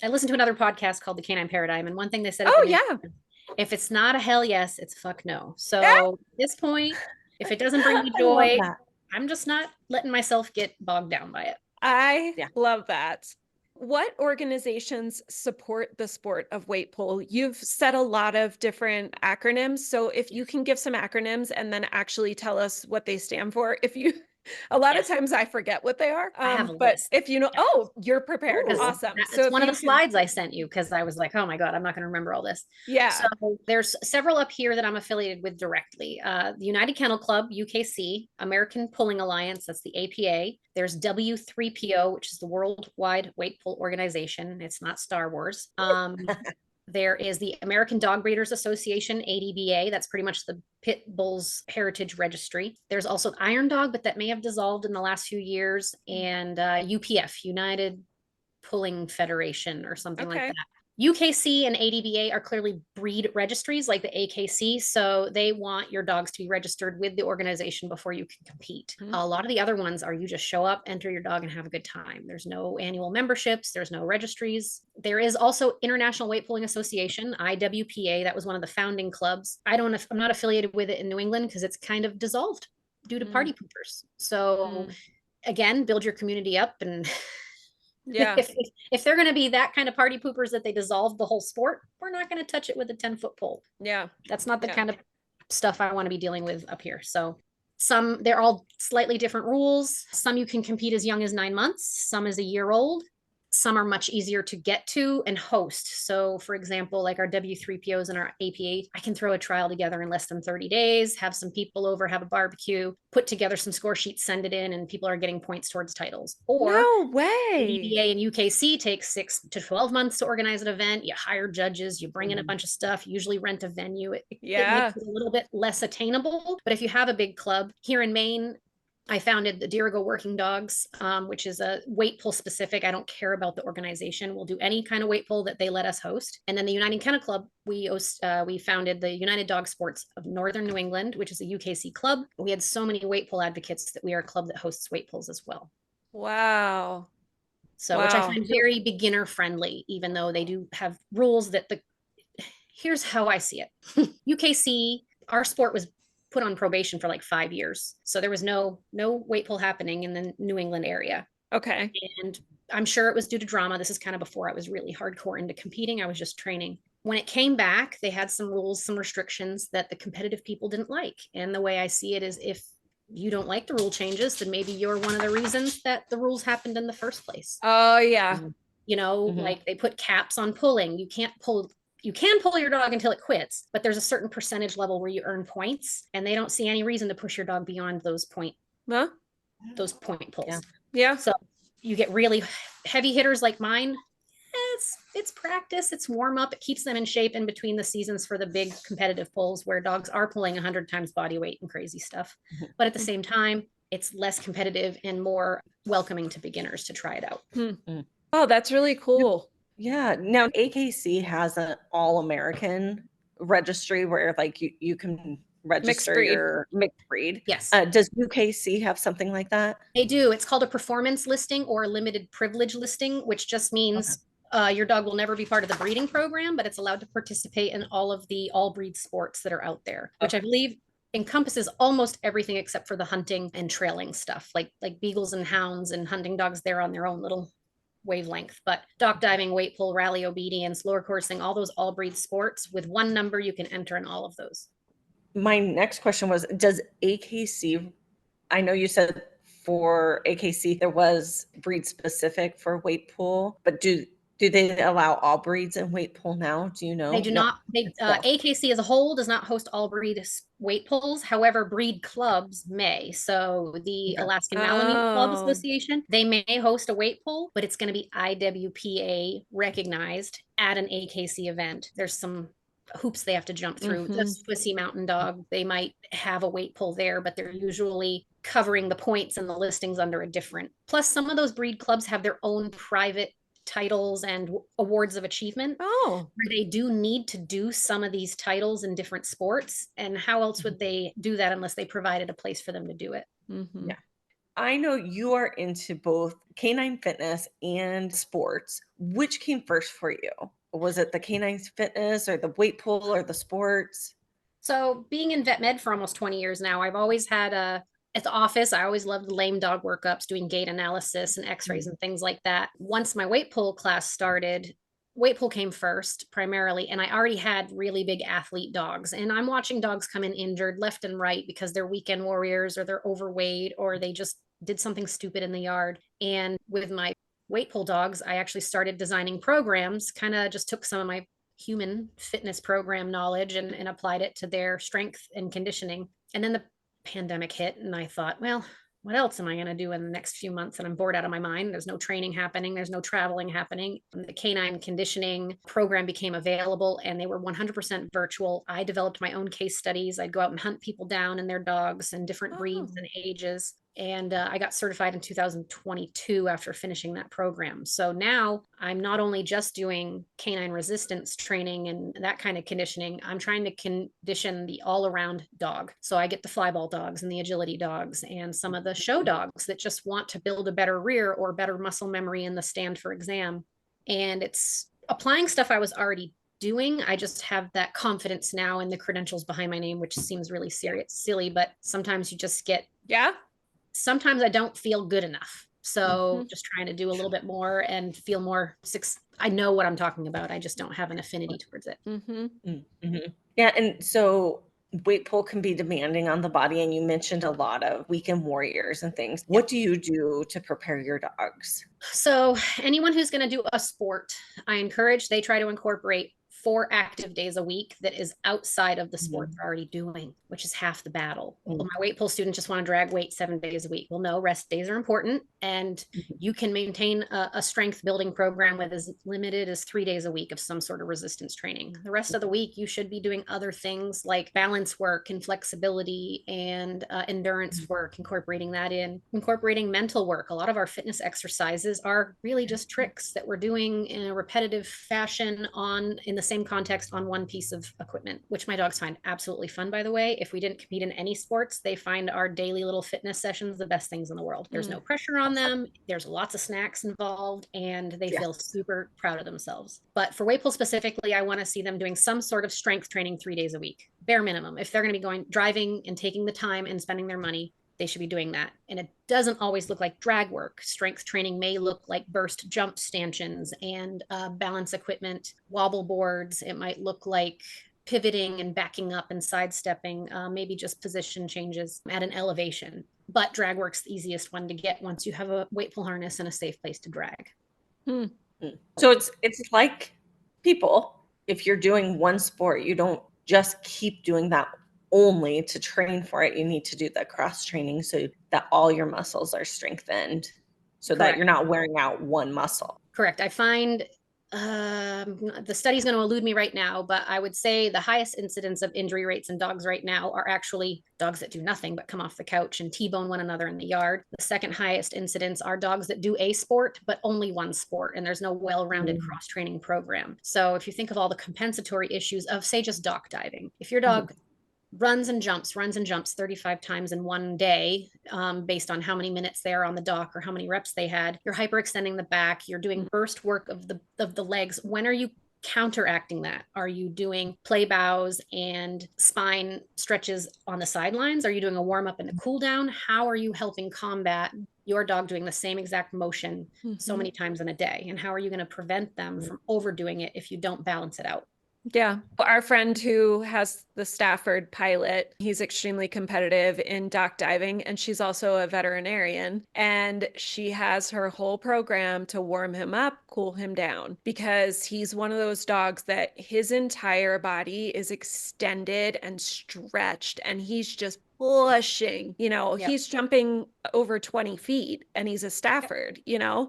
I listened to another podcast called The Canine Paradigm. And one thing they said, if it's not a hell yes, it's fuck no. So at this point, if it doesn't bring me joy, I'm just not letting myself get bogged down by it. I love that. What organizations support the sport of weight pull? You've said a lot of different acronyms. So if you can give some acronyms and then actually tell us what they stand for, a lot of times I forget what they are. I have a but list. If you're prepared. Awesome. So one of the slides I sent you, because I was like, oh my God, I'm not going to remember all this. Yeah. So there's several up here that I'm affiliated with directly. The United Kennel Club, UKC, American Pulling Alliance, that's the APA. There's W3PO, which is the Worldwide Weight Pull Organization. It's not Star Wars. There is the American Dog Breeders Association, ADBA. That's pretty much the Pitbulls Heritage Registry. There's also Iron Dog, but that may have dissolved in the last few years. And UPF, United Pulling Federation, or something like that. UKC and ADBA are clearly breed registries like the AKC. So they want your dogs to be registered with the organization before you can compete. A lot of the other ones are you just show up, enter your dog, and have a good time. There's no annual memberships. There's no registries. There is also International Weight Pulling Association, IWPA. That was one of the founding clubs. I'm not affiliated with it in New England because it's kind of dissolved due to party poopers. So again, build your community up and Yeah. If they're going to be that kind of party poopers that they dissolve the whole sport, we're not going to touch it with a 10-foot pole. Yeah. That's not the Yeah. kind of stuff I want to be dealing with up here. So they're all slightly different rules. Some you can compete as young as 9 months, some as a year old. Some are much easier to get to and host. So for example, like our W3POs and our APA, I can throw a trial together in less than 30 days, have some people over, have a barbecue, put together some score sheets, send it in, and people are getting points towards titles. Or No way. EBA and UKC takes 6 to 12 months to organize an event. You hire judges, you bring in a bunch of stuff, usually rent a venue. It makes it a little bit less attainable. But if you have a big club here in Maine, I founded the Dirigo Working Dogs, which is a weight pull specific. I don't care about the organization. We'll do any kind of weight pull that they let us host. And then the United Kennel Club, we founded the United Dog Sports of Northern New England, which is a UKC club. We had so many weight pull advocates that we are a club that hosts weight pulls as well. Wow. So, which I find very beginner friendly, even though they do have rules that here's how I see it. UKC, our sport was put on probation for like 5 years. So there was no weight pull happening in the New England area. Okay. And I'm sure it was due to drama. This is kind of before I was really hardcore into competing. I was just training. When it came back, they had some rules, some restrictions that the competitive people didn't like. And the way I see it is if you don't like the rule changes, then maybe you're one of the reasons that the rules happened in the first place. Oh yeah. Like they put caps on pulling. You can pull your dog until it quits, but there's a certain percentage level where you earn points, and they don't see any reason to push your dog beyond those point pulls. Yeah. So you get really heavy hitters like mine. It's practice, it's warm up, it keeps them in shape in between the seasons for the big competitive pulls where dogs are pulling 100 times body weight and crazy stuff. But at the same time, it's less competitive and more welcoming to beginners to try it out. Oh, that's really cool. Yeah. Now AKC has an all-American registry where like you can register your mixed breed. Yes. Does UKC have something like that? They do. It's called a performance listing or a limited privilege listing, which just means your dog will never be part of the breeding program, but it's allowed to participate in all of the all breed sports that are out there, which I believe encompasses almost everything except for the hunting and trailing stuff, like beagles and hounds and hunting dogs. They're on their own little wavelength, but dock diving, weight pull, rally obedience, lure coursing, all those all breed sports, with one number you can enter in all of those. My next question was, does AKC, I know you said for AKC there was breed specific for weight pull, but do they allow all breeds in weight pull now? Do you know? They do not. AKC as a whole does not host all breed weight pulls. However, breed clubs may. So the Alaskan Malamute Club Association, they may host a weight pull, but it's going to be IWPA recognized at an AKC event. There's some hoops they have to jump through. The Swiss Mountain Dog, they might have a weight pull there, but they're usually covering the points and the listings under a different. Plus, some of those breed clubs have their own private titles and awards of achievement. Where they do need to do some of these titles in different sports. And how else would they do that unless they provided a place for them to do it? Yeah. I know you are into both canine fitness and sports. Which came first for you? Was it the canine fitness or the weight pull or the sports? So being in vet med for almost 20 years now, I've always had at the office, I always loved lame dog workups, doing gait analysis and x-rays and things like that. Once my weight pull class started, weight pull came first primarily, and I already had really big athlete dogs. And I'm watching dogs come in injured left and right because they're weekend warriors or they're overweight or they just did something stupid in the yard. And with my weight pull dogs, I actually started designing programs, kind of just took some of my human fitness program knowledge and applied it to their strength and conditioning. And then the pandemic hit and I thought, well, what else am I going to do in the next few months? And I'm bored out of my mind. There's no training happening. There's no traveling happening. And the canine conditioning program became available and they were 100% virtual. I developed my own case studies. I'd go out and hunt people down and their dogs and different breeds and ages. And I got certified in 2022 after finishing that program. So now I'm not only just doing canine resistance training and that kind of conditioning, I'm trying to condition the all-around dog. So I get the flyball dogs and the agility dogs and some of the show dogs that just want to build a better rear or better muscle memory in the stand for exam. And it's applying stuff I was already doing. I just have that confidence now in the credentials behind my name, which seems really silly, but sometimes you just get, sometimes I don't feel good enough. So just trying to do a little bit more and feel more, I know what I'm talking about. I just don't have an affinity towards it. Yeah. And so weight pull can be demanding on the body. And you mentioned a lot of weekend warriors and things. What do you do to prepare your dogs? So anyone who's going to do a sport, I encourage they try to incorporate 4 active days a week that is outside of the sport they're already doing, which is half the battle. Well, my weight pull students just want to drag weight 7 days a week. Well, no, rest days are important. And you can maintain a strength building program with as limited as 3 days a week of some sort of resistance training. The rest of the week, you should be doing other things like balance work and flexibility and endurance work, incorporating that in, incorporating mental work. A lot of our fitness exercises are really just tricks that we're doing in a repetitive fashion in the same context on one piece of equipment, which my dogs find absolutely fun, by the way. If we didn't compete in any sports, they find our daily little fitness sessions the best things in the world. There's no pressure on them. There's lots of snacks involved, and they feel super proud of themselves. But for weight pull specifically, I want to see them doing some sort of strength training 3 days a week, bare minimum. If they're going to be driving and taking the time and spending their money, they should be doing that. And it doesn't always look like drag work. Strength training may look like burst jump stanchions and balance equipment, wobble boards. It might look like pivoting and backing up and sidestepping, maybe just position changes at an elevation. But drag work's the easiest one to get once you have a weight pull harness and a safe place to drag. So it's like people, if you're doing one sport, you don't just keep doing that only to train for it. You need to do the cross training so that all your muscles are strengthened, so that you're not wearing out one muscle. Correct. I find the study's going to elude me right now, but I would say the highest incidence of injury rates in dogs right now are actually dogs that do nothing but come off the couch and T-bone one another in the yard. The second highest incidence are dogs that do a sport, but only one sport, and there's no well-rounded cross-training program. So if you think of all the compensatory issues of, say, just dock diving, if your dog runs and jumps 35 times in one day, based on how many minutes they are on the dock or how many reps they had, you're hyperextending the back, you're doing burst work of the legs. When are you counteracting that? Are you doing play bows and spine stretches on the sidelines? Are you doing a warm up and a cool down? How are you helping combat your dog doing the same exact motion so many times in a day? And how are you going to prevent them from overdoing it if you don't balance it out? Yeah. Our friend who has the Stafford pilot, he's extremely competitive in dock diving, and she's also a veterinarian. And she has her whole program to warm him up, cool him down, because he's one of those dogs that his entire body is extended and stretched, and he's just pushing, he's jumping over 20 feet and he's a Stafford,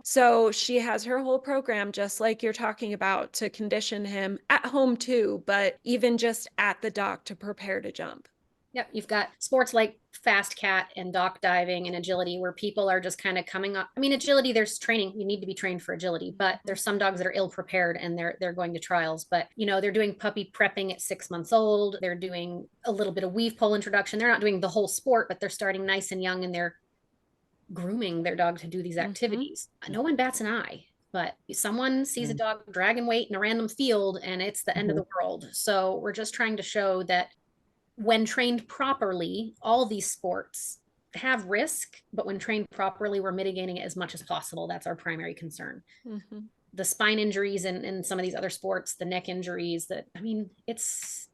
so she has her whole program, just like you're talking about, to condition him at home too, but even just at the dock to prepare to jump. Yep. You've got sports like fast cat and dock diving and agility where people are just kind of coming up. I mean, agility, there's training. You need to be trained for agility, but there's some dogs that are ill prepared and they're going to trials. But, they're doing puppy prepping at 6 months old. They're doing a little bit of weave pole introduction. They're not doing the whole sport, but they're starting nice and young and they're grooming their dog to do these activities. No one bats an eye. But someone sees a dog dragging weight in a random field and it's the end of the world. So we're just trying to show that when trained properly, all these sports have risk, but when trained properly, we're mitigating it as much as possible. That's our primary concern. The spine injuries and some of these other sports, the neck injuries,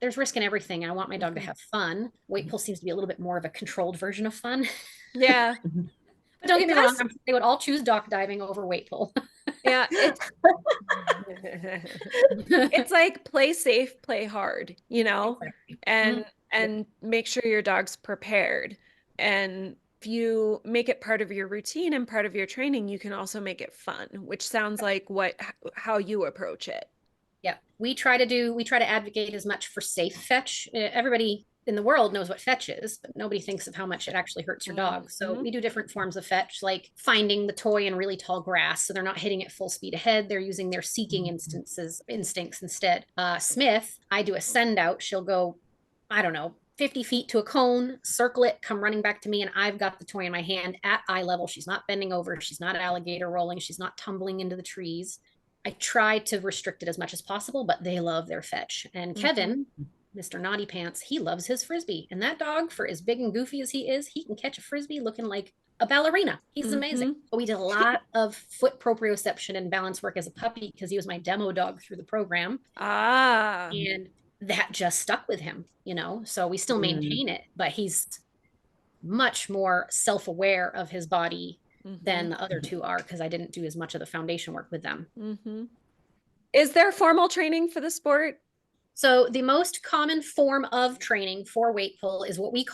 there's risk in everything. I want my dog to have fun. Weight pull seems to be a little bit more of a controlled version of fun. Yeah. But don't get me wrong, they would all choose dock diving over weight pull. Yeah. It's like play safe, play hard, and make sure your dog's prepared. And if you make it part of your routine and part of your training, you can also make it fun, which sounds like how you approach it. Yeah. We try to advocate as much for safe fetch. Everybody in the world knows what fetch is, but nobody thinks of how much it actually hurts your dog. So we do different forms of fetch, like finding the toy in really tall grass. So they're not hitting it full speed ahead. They're using their seeking instincts instead. Smith, I do a send out. She'll go, 50 feet to a cone, circle it, come running back to me, and I've got the toy in my hand at eye level. She's not bending over. She's not alligator rolling. She's not tumbling into the trees. I try to restrict it as much as possible, but they love their fetch. And Kevin, Mr. Naughty Pants, he loves his Frisbee. And that dog, for as big and goofy as he is, he can catch a Frisbee looking like a ballerina. He's amazing. Mhm. But we did a lot of foot proprioception and balance work as a puppy because he was my demo dog through the program. Ah. And that just stuck with him, you know? So we still maintain it, but he's much more self-aware of his body than the other two are because I didn't do as much of the foundation work with them. Is there formal training for the sport? So the most common form of training for weight pull is what we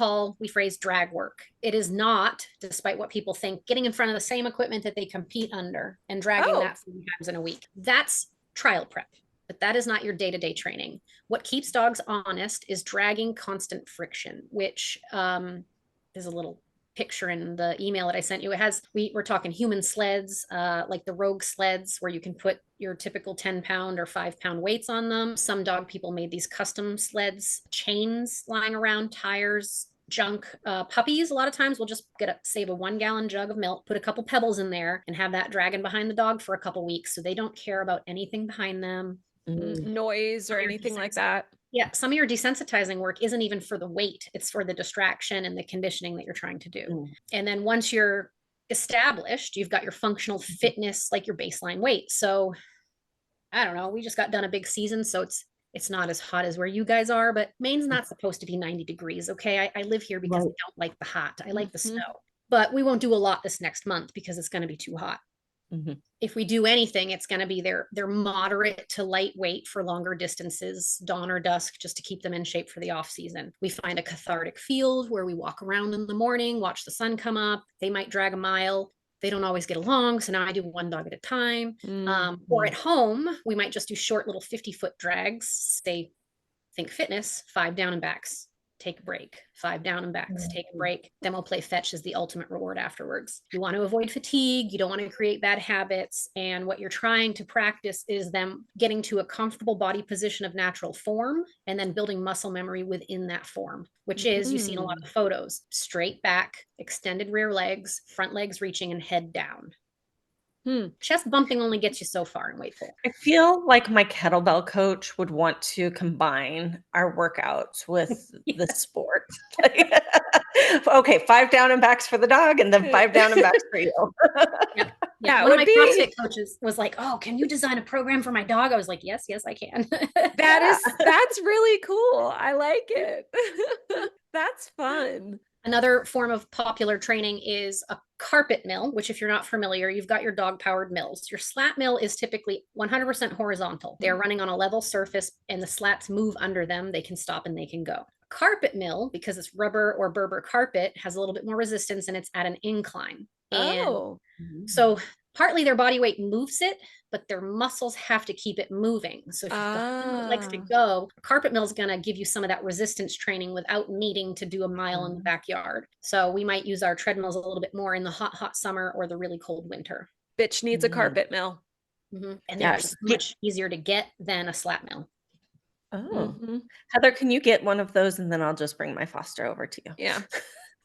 phrase drag work. It is not, despite what people think, getting in front of the same equipment that they compete under and dragging that 3 times in a week. That's trial prep, but that is not your day-to-day training. What keeps dogs honest is dragging constant friction, which is a little picture in the email that I sent you. It has, we're talking human sleds, like the Rogue sleds where you can put your typical 10-pound or 5-pound weights on them. Some dog people made these custom sleds, chains lying around, tires, junk. Puppies, a lot of times will just save a 1-gallon jug of milk, put a couple pebbles in there and have that dragging behind the dog for a couple weeks. So they don't care about anything behind them. Noise or anything like that. Yeah, some of your desensitizing work isn't even for the weight. It's for the distraction and the conditioning that you're trying to do. And then once you're established, you've got your functional fitness, like your baseline weight. So I don't know, we just got done a big season, so it's not as hot as where you guys are, but Maine's not supposed to be 90 degrees, okay? I live here because I don't like the hot. I like the snow. But we won't do a lot this next month because it's going to be too hot. If we do anything, it's going to be they're moderate to lightweight for longer distances, dawn or dusk, just to keep them in shape for the off season. We find a cathartic field where we walk around in the morning, watch the sun come up. They might drag a mile. They don't always get along, so now I do one dog at a time. Or at home, we might just do short little 50-foot drags. Say, think fitness, 5 down and backs. Take a break, 5 down and backs, take a break. Then we'll play fetch as the ultimate reward afterwards. You want to avoid fatigue. You don't want to create bad habits. And what you're trying to practice is them getting to a comfortable body position of natural form and then building muscle memory within that form, which is, you see in a lot of photos, straight back, extended rear legs, front legs reaching and head down. Chest bumping only gets you so far in weight pull. I feel like my kettlebell coach would want to combine our workouts with the sport. Okay, 5 down and backs for the dog and then 5 down and backs for you. Yeah, one of my CrossFit coaches was like, "Oh, can you design a program for my dog?" I was like, "Yes, I can." That's really cool. I like it. That's fun. Another form of popular training is a carpet mill, which if you're not familiar, you've got your dog-powered mills. Your slat mill is typically 100% horizontal. They're running on a level surface and the slats move under them. They can stop and they can go. A carpet mill, because it's rubber or Berber carpet, has a little bit more resistance and it's at an incline. And so partly their body weight moves it, but their muscles have to keep it moving. So if you've got someone that likes to go, a carpet mill is going to give you some of that resistance training without needing to do a mile in the backyard. So we might use our treadmills a little bit more in the hot summer or the really cold winter. Bitch needs a carpet mill. And they're so much easier to get than a slat mill. Heather, can you get one of those and then I'll just bring my Foster over to you? Yeah.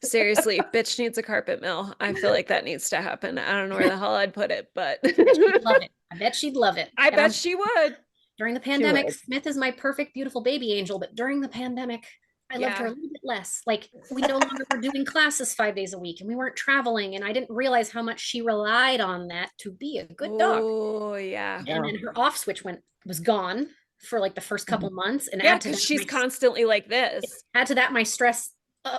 Seriously, bitch needs a carpet mill. I feel like that needs to happen. I don't know where the hell I'd put it, but she'd love it. I bet she'd love it. I bet she would. During the pandemic, Smith is my perfect, beautiful baby angel, but during the pandemic, I loved her a little bit less. Like we no longer were doing classes 5 days a week and we weren't traveling. And I didn't realize how much she relied on that to be a good dog. Oh, yeah. And then her off switch was gone for like the first couple months. And because she's constantly like this. Add to that my stress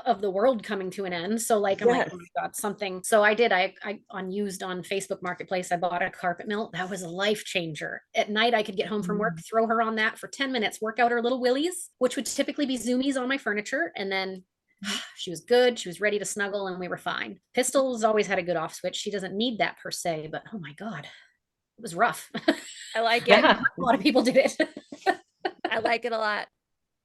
of the world coming to an end. So like, I'm like, oh my God, something. So I did, I on Facebook Marketplace, I bought a carpet mill. That was a life changer. At night, I could get home from work, throw her on that for 10 minutes, work out her little willies, which would typically be zoomies on my furniture. And then she was good. She was ready to snuggle and we were fine. Pistol's always had a good off switch. She doesn't need that per se, but oh my God, it was rough. I like it. A lot of people did it. I like it a lot.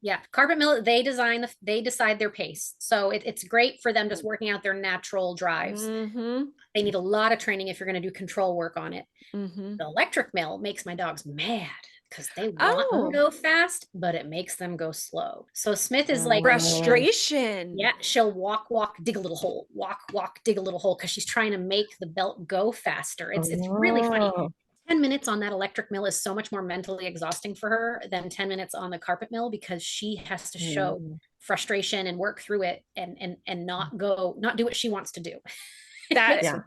Yeah, carpet mill, they decide their pace. So it's great for them just working out their natural drives. They need a lot of training if you're going to do control work on it. The electric mill makes my dogs mad because they want to go fast, but it makes them go slow. So Smith is like frustration. Yeah, she'll walk, dig a little hole, walk, dig a little hole because she's trying to make the belt go faster. It's really funny. 10 minutes on that electric mill is so much more mentally exhausting for her than 10 minutes on the carpet mill because she has to show frustration and work through it and not do what she wants to do. That, Yeah.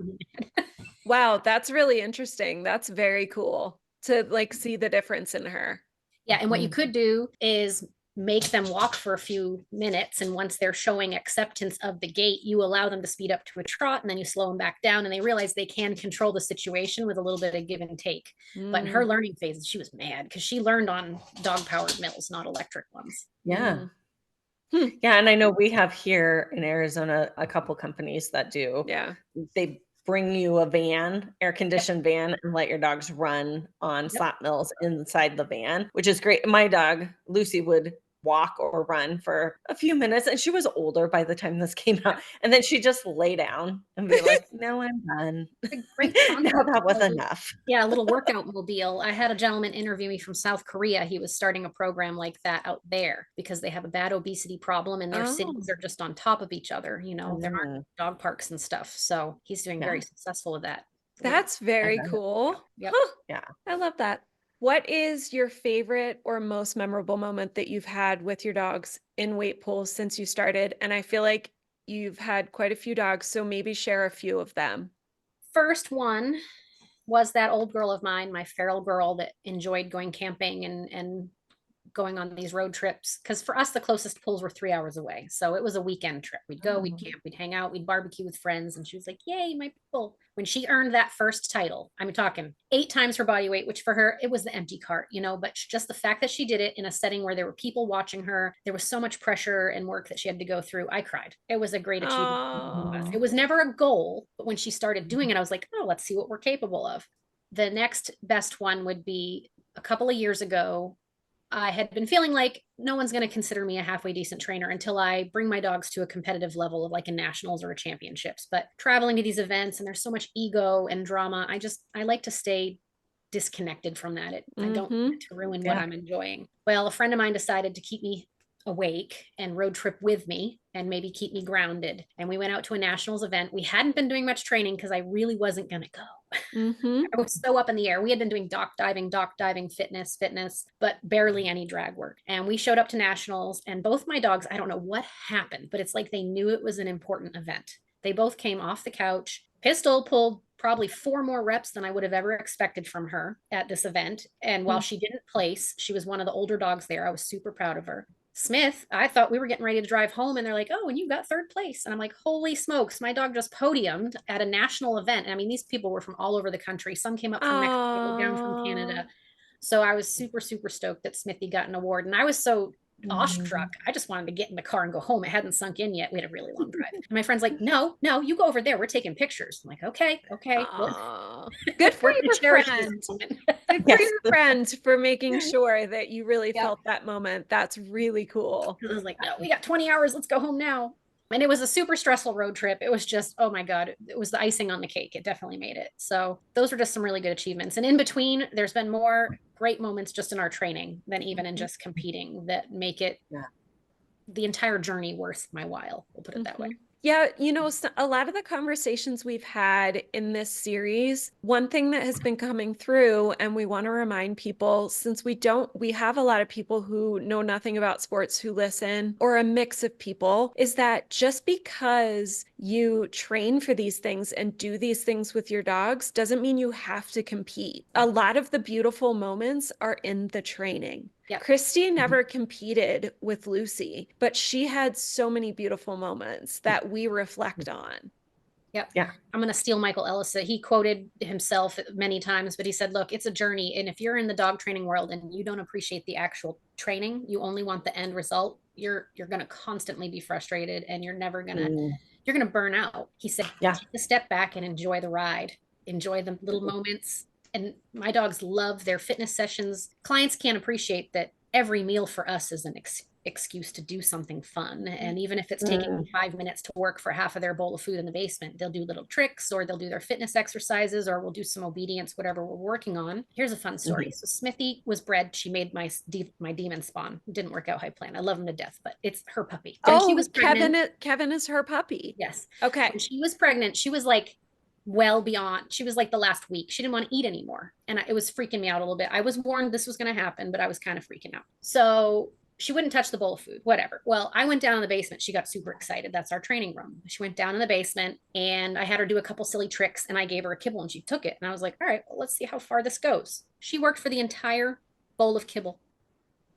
wow, that's really interesting. That's very cool to like see the difference in her. Yeah, and what you Mhm. could do is make them walk for a few minutes, and once they're showing acceptance of the gait, you allow them to speed up to a trot, and then you slow them back down, and they realize they can control the situation with a little bit of give and take. But in her learning phase, she was mad because she learned on dog-powered mills, not electric ones. Yeah. Hmm. Yeah, and I know we have here in Arizona a couple companies that do. Yeah. They bring you a van, air-conditioned van, and let your dogs run on slap mills inside the van, which is great. My dog, Lucy, would walk or run for a few minutes, and she was older by the time this came out. And then she'd just lay down and be like, "No, I'm done." A great Now concept. that was enough. Yeah, a little workout mobile. I had a gentleman interview me from South Korea. He was starting a program like that out there because they have a bad obesity problem and their cities are just on top of each other. You know, there aren't dog parks and stuff. So he's doing very successful with that. That's very cool. Yep. Huh. Yeah. I love that. What is your favorite or most memorable moment that you've had with your dogs in weight pulls since you started? And I feel like you've had quite a few dogs, so maybe share a few of them. First one was that old girl of mine, my feral girl that enjoyed going camping and going on these road trips. Because for us, the closest pools were 3 hours away. So it was a weekend trip. We'd go, we'd camp, we'd hang out, we'd barbecue with friends. And she was like, yay, my pool. When she earned that first title, I'm talking 8 times her body weight, which for her, it was the empty cart, you know, but just the fact that she did it in a setting where there were people watching her, there was so much pressure and work that she had to go through. I cried. It was a great achievement. Oh. It was never a goal, but when she started doing it, I was like, oh, let's see what we're capable of. The next best one would be a couple of years ago. I had been feeling like no one's going to consider me a halfway decent trainer until I bring my dogs to a competitive level of like a nationals or a championships. But traveling to these events and there's so much ego and drama, I like to stay disconnected from that. I don't want it to ruin what I'm enjoying. Well, a friend of mine decided to keep me awake and road trip with me and maybe keep me grounded. And we went out to a nationals event. We hadn't been doing much training because I really wasn't going to go. I was so up in the air. We had been doing dock diving, fitness, but barely any drag work. And we showed up to nationals and both my dogs, I don't know what happened, but it's like they knew it was an important event. They both came off the couch. Pistol pulled probably 4 more reps than I would have ever expected from her at this event. And while she didn't place, she was one of the older dogs there. I was super proud of her. Smith, I thought we were getting ready to drive home and they're like, oh, and you got 3rd place. And I'm like, holy smokes, my dog just podiumed at a national event. And I mean, these people were from all over the country. Some came up from Mexico, down from Canada. So I was super, super stoked that Smithy got an award. And I was so awestruck. I just wanted to get in the car and go home. It hadn't sunk in yet. We had a really long drive. And my friend's like, no, you go over there. We're taking pictures. I'm like, okay. Good for your friend. Good for your friend for making sure that you really felt that moment. That's really cool. I was like, no, we got 20 hours. Let's go home now. And it was a super stressful road trip. It was just, oh my God, it was the icing on the cake. It definitely made it. So those were just some really good achievements. And in between, there's been more great moments just in our training than even in just competing that make it the entire journey worth my while. We'll put it that way. Yeah, you know, a lot of the conversations we've had in this series, one thing that has been coming through, and we want to remind people, since we have a lot of people who know nothing about sports who listen, or a mix of people, is that just because you train for these things and do these things with your dogs doesn't mean you have to compete. A lot of the beautiful moments are in the training. Yep. Christy never competed with Lucy, but she had so many beautiful moments that we reflect on. Yep. Yeah. I'm going to steal Michael Ellis. He quoted himself many times, but he said, look, it's a journey. And if you're in the dog training world and you don't appreciate the actual training, you only want the end result, you're going to constantly be frustrated and you're never going to, you're going to burn out. He said, take a step back and enjoy the ride, enjoy the little moments. And my dogs love their fitness sessions. Clients can't appreciate that every meal for us is an excuse to do something fun. And even if it's taking 5 minutes to work for half of their bowl of food in the basement, they'll do little tricks or they'll do their fitness exercises or we'll do some obedience, whatever we're working on. Here's a fun story. So Smithy was bred. She made my demon spawn. It didn't work out how I planned. I love him to death, but it's her puppy. When she was pregnant, Kevin is her puppy. Yes. Okay. When she was pregnant, she was like, well beyond, she was like the last week. She didn't want to eat anymore. And it was freaking me out a little bit. I was warned this was going to happen, but I was kind of freaking out. So she wouldn't touch the bowl of food, whatever. Well, I went down in the basement. She got super excited. That's our training room. She went down in the basement and I had her do a couple silly tricks and I gave her a kibble and she took it. And I was like, all right, well, let's see how far this goes. She worked for the entire bowl of kibble.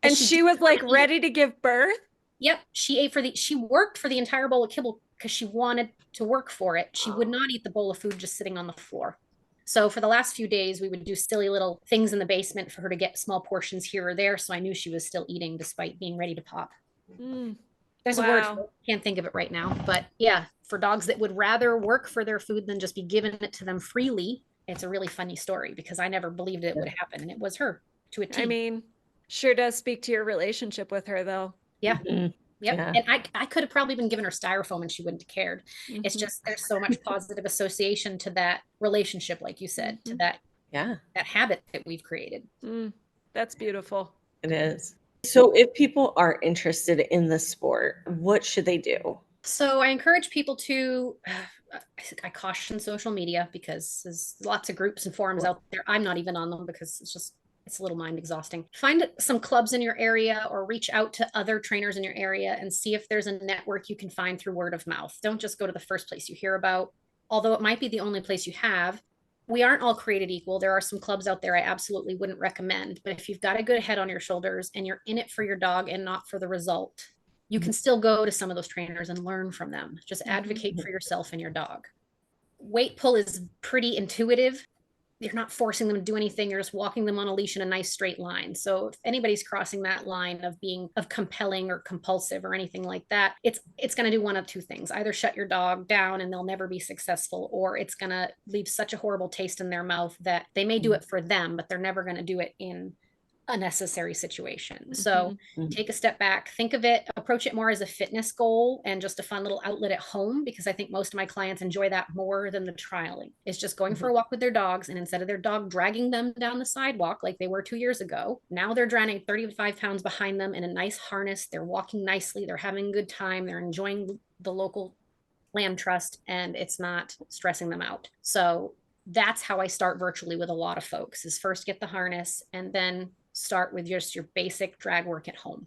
And she was like ready to give birth? Yep. She worked for the entire bowl of kibble because she wanted to work for it. She would not eat the bowl of food just sitting on the floor. So for the last few days, we would do silly little things in the basement for her to get small portions here or there. So I knew she was still eating despite being ready to pop. There's a word for it. Can't think of it right now. But yeah, for dogs that would rather work for their food than just be given it to them freely, it's a really funny story because I never believed it would happen. And it was her to a T. I mean, sure does speak to your relationship with her, though. Yeah. Yep. Yeah. And I could have probably been given her styrofoam and she wouldn't have cared. It's just there's so much positive association to that relationship, like you said, to that habit that we've created. That's beautiful. It is. So if people are interested in the sport, what should they do? So I encourage people to I caution social media because there's lots of groups and forums out there. I'm not even on them because it's a little mind exhausting. Find some clubs in your area or reach out to other trainers in your area and see if there's a network you can find through word of mouth. Don't just go to the first place you hear about, although it might be the only place you have. We aren't all created equal. There are some clubs out there I absolutely wouldn't recommend, but if you've got a good head on your shoulders and you're in it for your dog and not for the result, you can still go to some of those trainers and learn from them. Just advocate for yourself and your dog. Weight pull is pretty intuitive. You're not forcing them to do anything. You're just walking them on a leash in a nice straight line. So if anybody's crossing that line of being compelling or compulsive or anything like that, it's going to do one of two things. Either shut your dog down and they'll never be successful, or it's going to leave such a horrible taste in their mouth that they may do it for them, but they're never going to do it in a necessary situation. So take a step back, think of it, approach it more as a fitness goal and just a fun little outlet at home, because I think most of my clients enjoy that more than the trialing. It's just going for a walk with their dogs, and instead of their dog dragging them down the sidewalk like they were 2 years ago, now they're dragging 35 pounds behind them in a nice harness. They're walking nicely. They're having a good time. They're enjoying the local land trust, and it's not stressing them out. So that's how I start virtually with a lot of folks, is first get the harness and then start with just your basic drag work at home.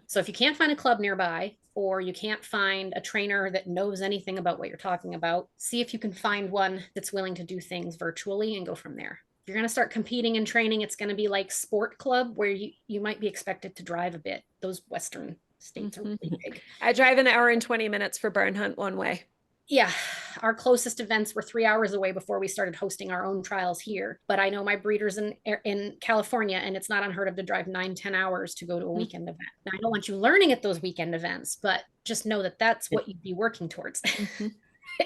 So if you can't find a club nearby, or you can't find a trainer that knows anything about what you're talking about, see if you can find one that's willing to do things virtually and go from there. If you're going to start competing and training, it's going to be like sport club, where you might be expected to drive a bit. Those Western states are really big. I drive an hour and 20 minutes for barn hunt one way. Yeah, our closest events were 3 hours away before we started hosting our own trials here. But I know my breeders in California, and it's not unheard of to drive 9-10 hours to go to a weekend event. Now, I don't want you learning at those weekend events, but just know that that's what you'd be working towards.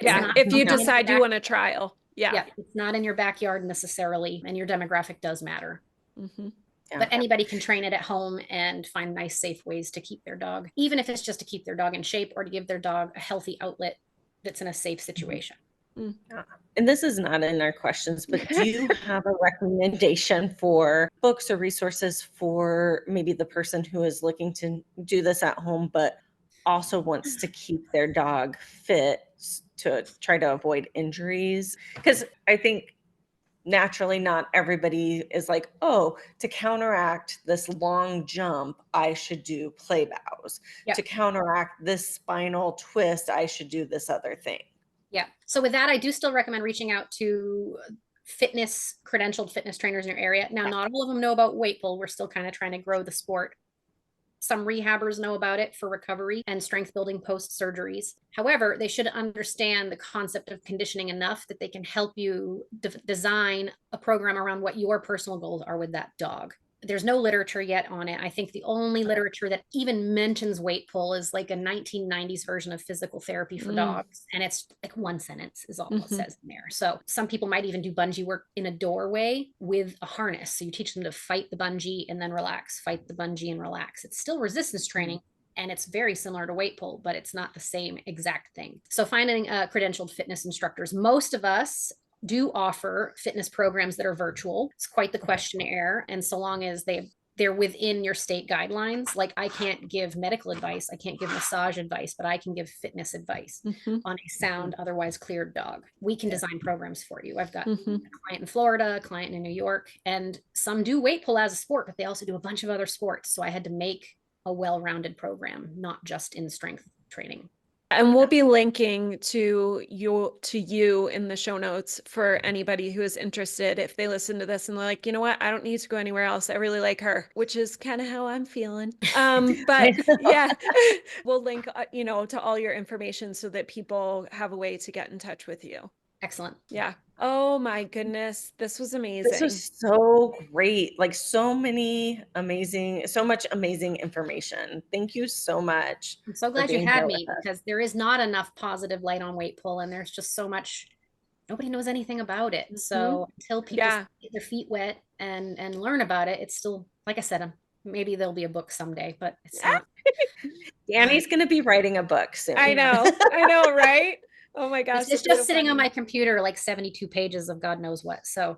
Yeah, if you decide you want to trial. Yeah, it's not in your backyard necessarily, and your demographic does matter. Yeah. But anybody can train it at home and find nice, safe ways to keep their dog, even if it's just to keep their dog in shape or to give their dog a healthy outlet that's in a safe situation. And this is not in our questions, but do you have a recommendation for books or resources for maybe the person who is looking to do this at home, but also wants to keep their dog fit to try to avoid injuries? Because I think naturally not everybody is like, oh, to counteract this long jump, I should do play bows. To counteract this spinal twist, I should do this other thing. Yeah. So with that, I do still recommend reaching out to credentialed fitness trainers in your area. Now, not all of them know about weight pull. We're still kind of trying to grow the sport. Some rehabbers know about it for recovery and strength building post surgeries. However, they should understand the concept of conditioning enough that they can help you design a program around what your personal goals are with that dog. There's no literature yet on it. I think the only literature that even mentions weight pull is like a 1990s version of physical therapy for dogs. And it's like one sentence is all it says in there. So some people might even do bungee work in a doorway with a harness. So you teach them to fight the bungee and then relax, fight the bungee and relax. It's still resistance training, and it's very similar to weight pull, but it's not the same exact thing. So finding credentialed fitness instructors. Most of us do offer fitness programs that are virtual. It's quite the questionnaire. And so long as they they're within your state guidelines. Like I can't give medical advice, I can't give massage advice, but I can give fitness advice on a sound, otherwise cleared dog. We can design programs for you. I've got a client in Florida, a client in New York, and some do weight pull as a sport, but they also do a bunch of other sports. So I had to make a well-rounded program, not just in strength training. And we'll be linking to you in the show notes for anybody who is interested. If they listen to this and they're like, you know what, I don't need to go anywhere else. I really like her, which is kind of how I'm feeling. But yeah, we'll link, to all your information so that people have a way to get in touch with you. Excellent. Yeah. Oh my goodness. This was amazing. This was so great. Like so much amazing information. Thank you so much. I'm so glad you had me, because there is not enough positive light on weight pull, and there's just so much, nobody knows anything about it. So until people get their feet wet and learn about it, it's still, like I said, maybe there'll be a book someday, but it's not. Danny's going to be writing a book soon. I know, right? Oh my gosh. It's just sitting on my computer, like 72 pages of God knows what. So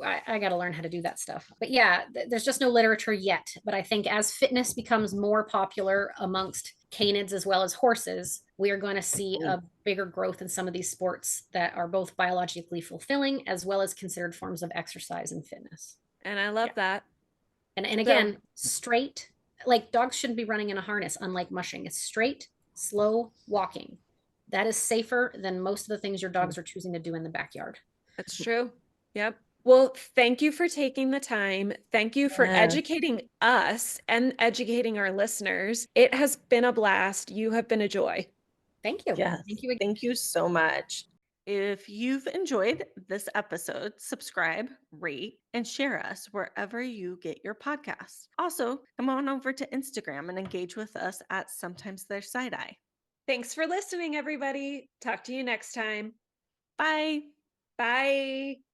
I got to learn how to do that stuff. But yeah, there's just no literature yet. But I think as fitness becomes more popular amongst canids as well as horses, we are going to see a bigger growth in some of these sports that are both biologically fulfilling as well as considered forms of exercise and fitness. And I love that. And again, straight, like dogs shouldn't be running in a harness, unlike mushing. It's straight, slow walking. That is safer than most of the things your dogs are choosing to do in the backyard. That's true. Yep. Well, thank you for taking the time. Thank you for educating us and educating our listeners. It has been a blast. You have been a joy. Thank you. Yes. Thank you. Thank you so much. If you've enjoyed this episode, subscribe, rate, and share us wherever you get your podcasts. Also, come on over to Instagram and engage with us at Sometimes There's Side Eye. Thanks for listening, everybody. Talk to you next time. Bye. Bye.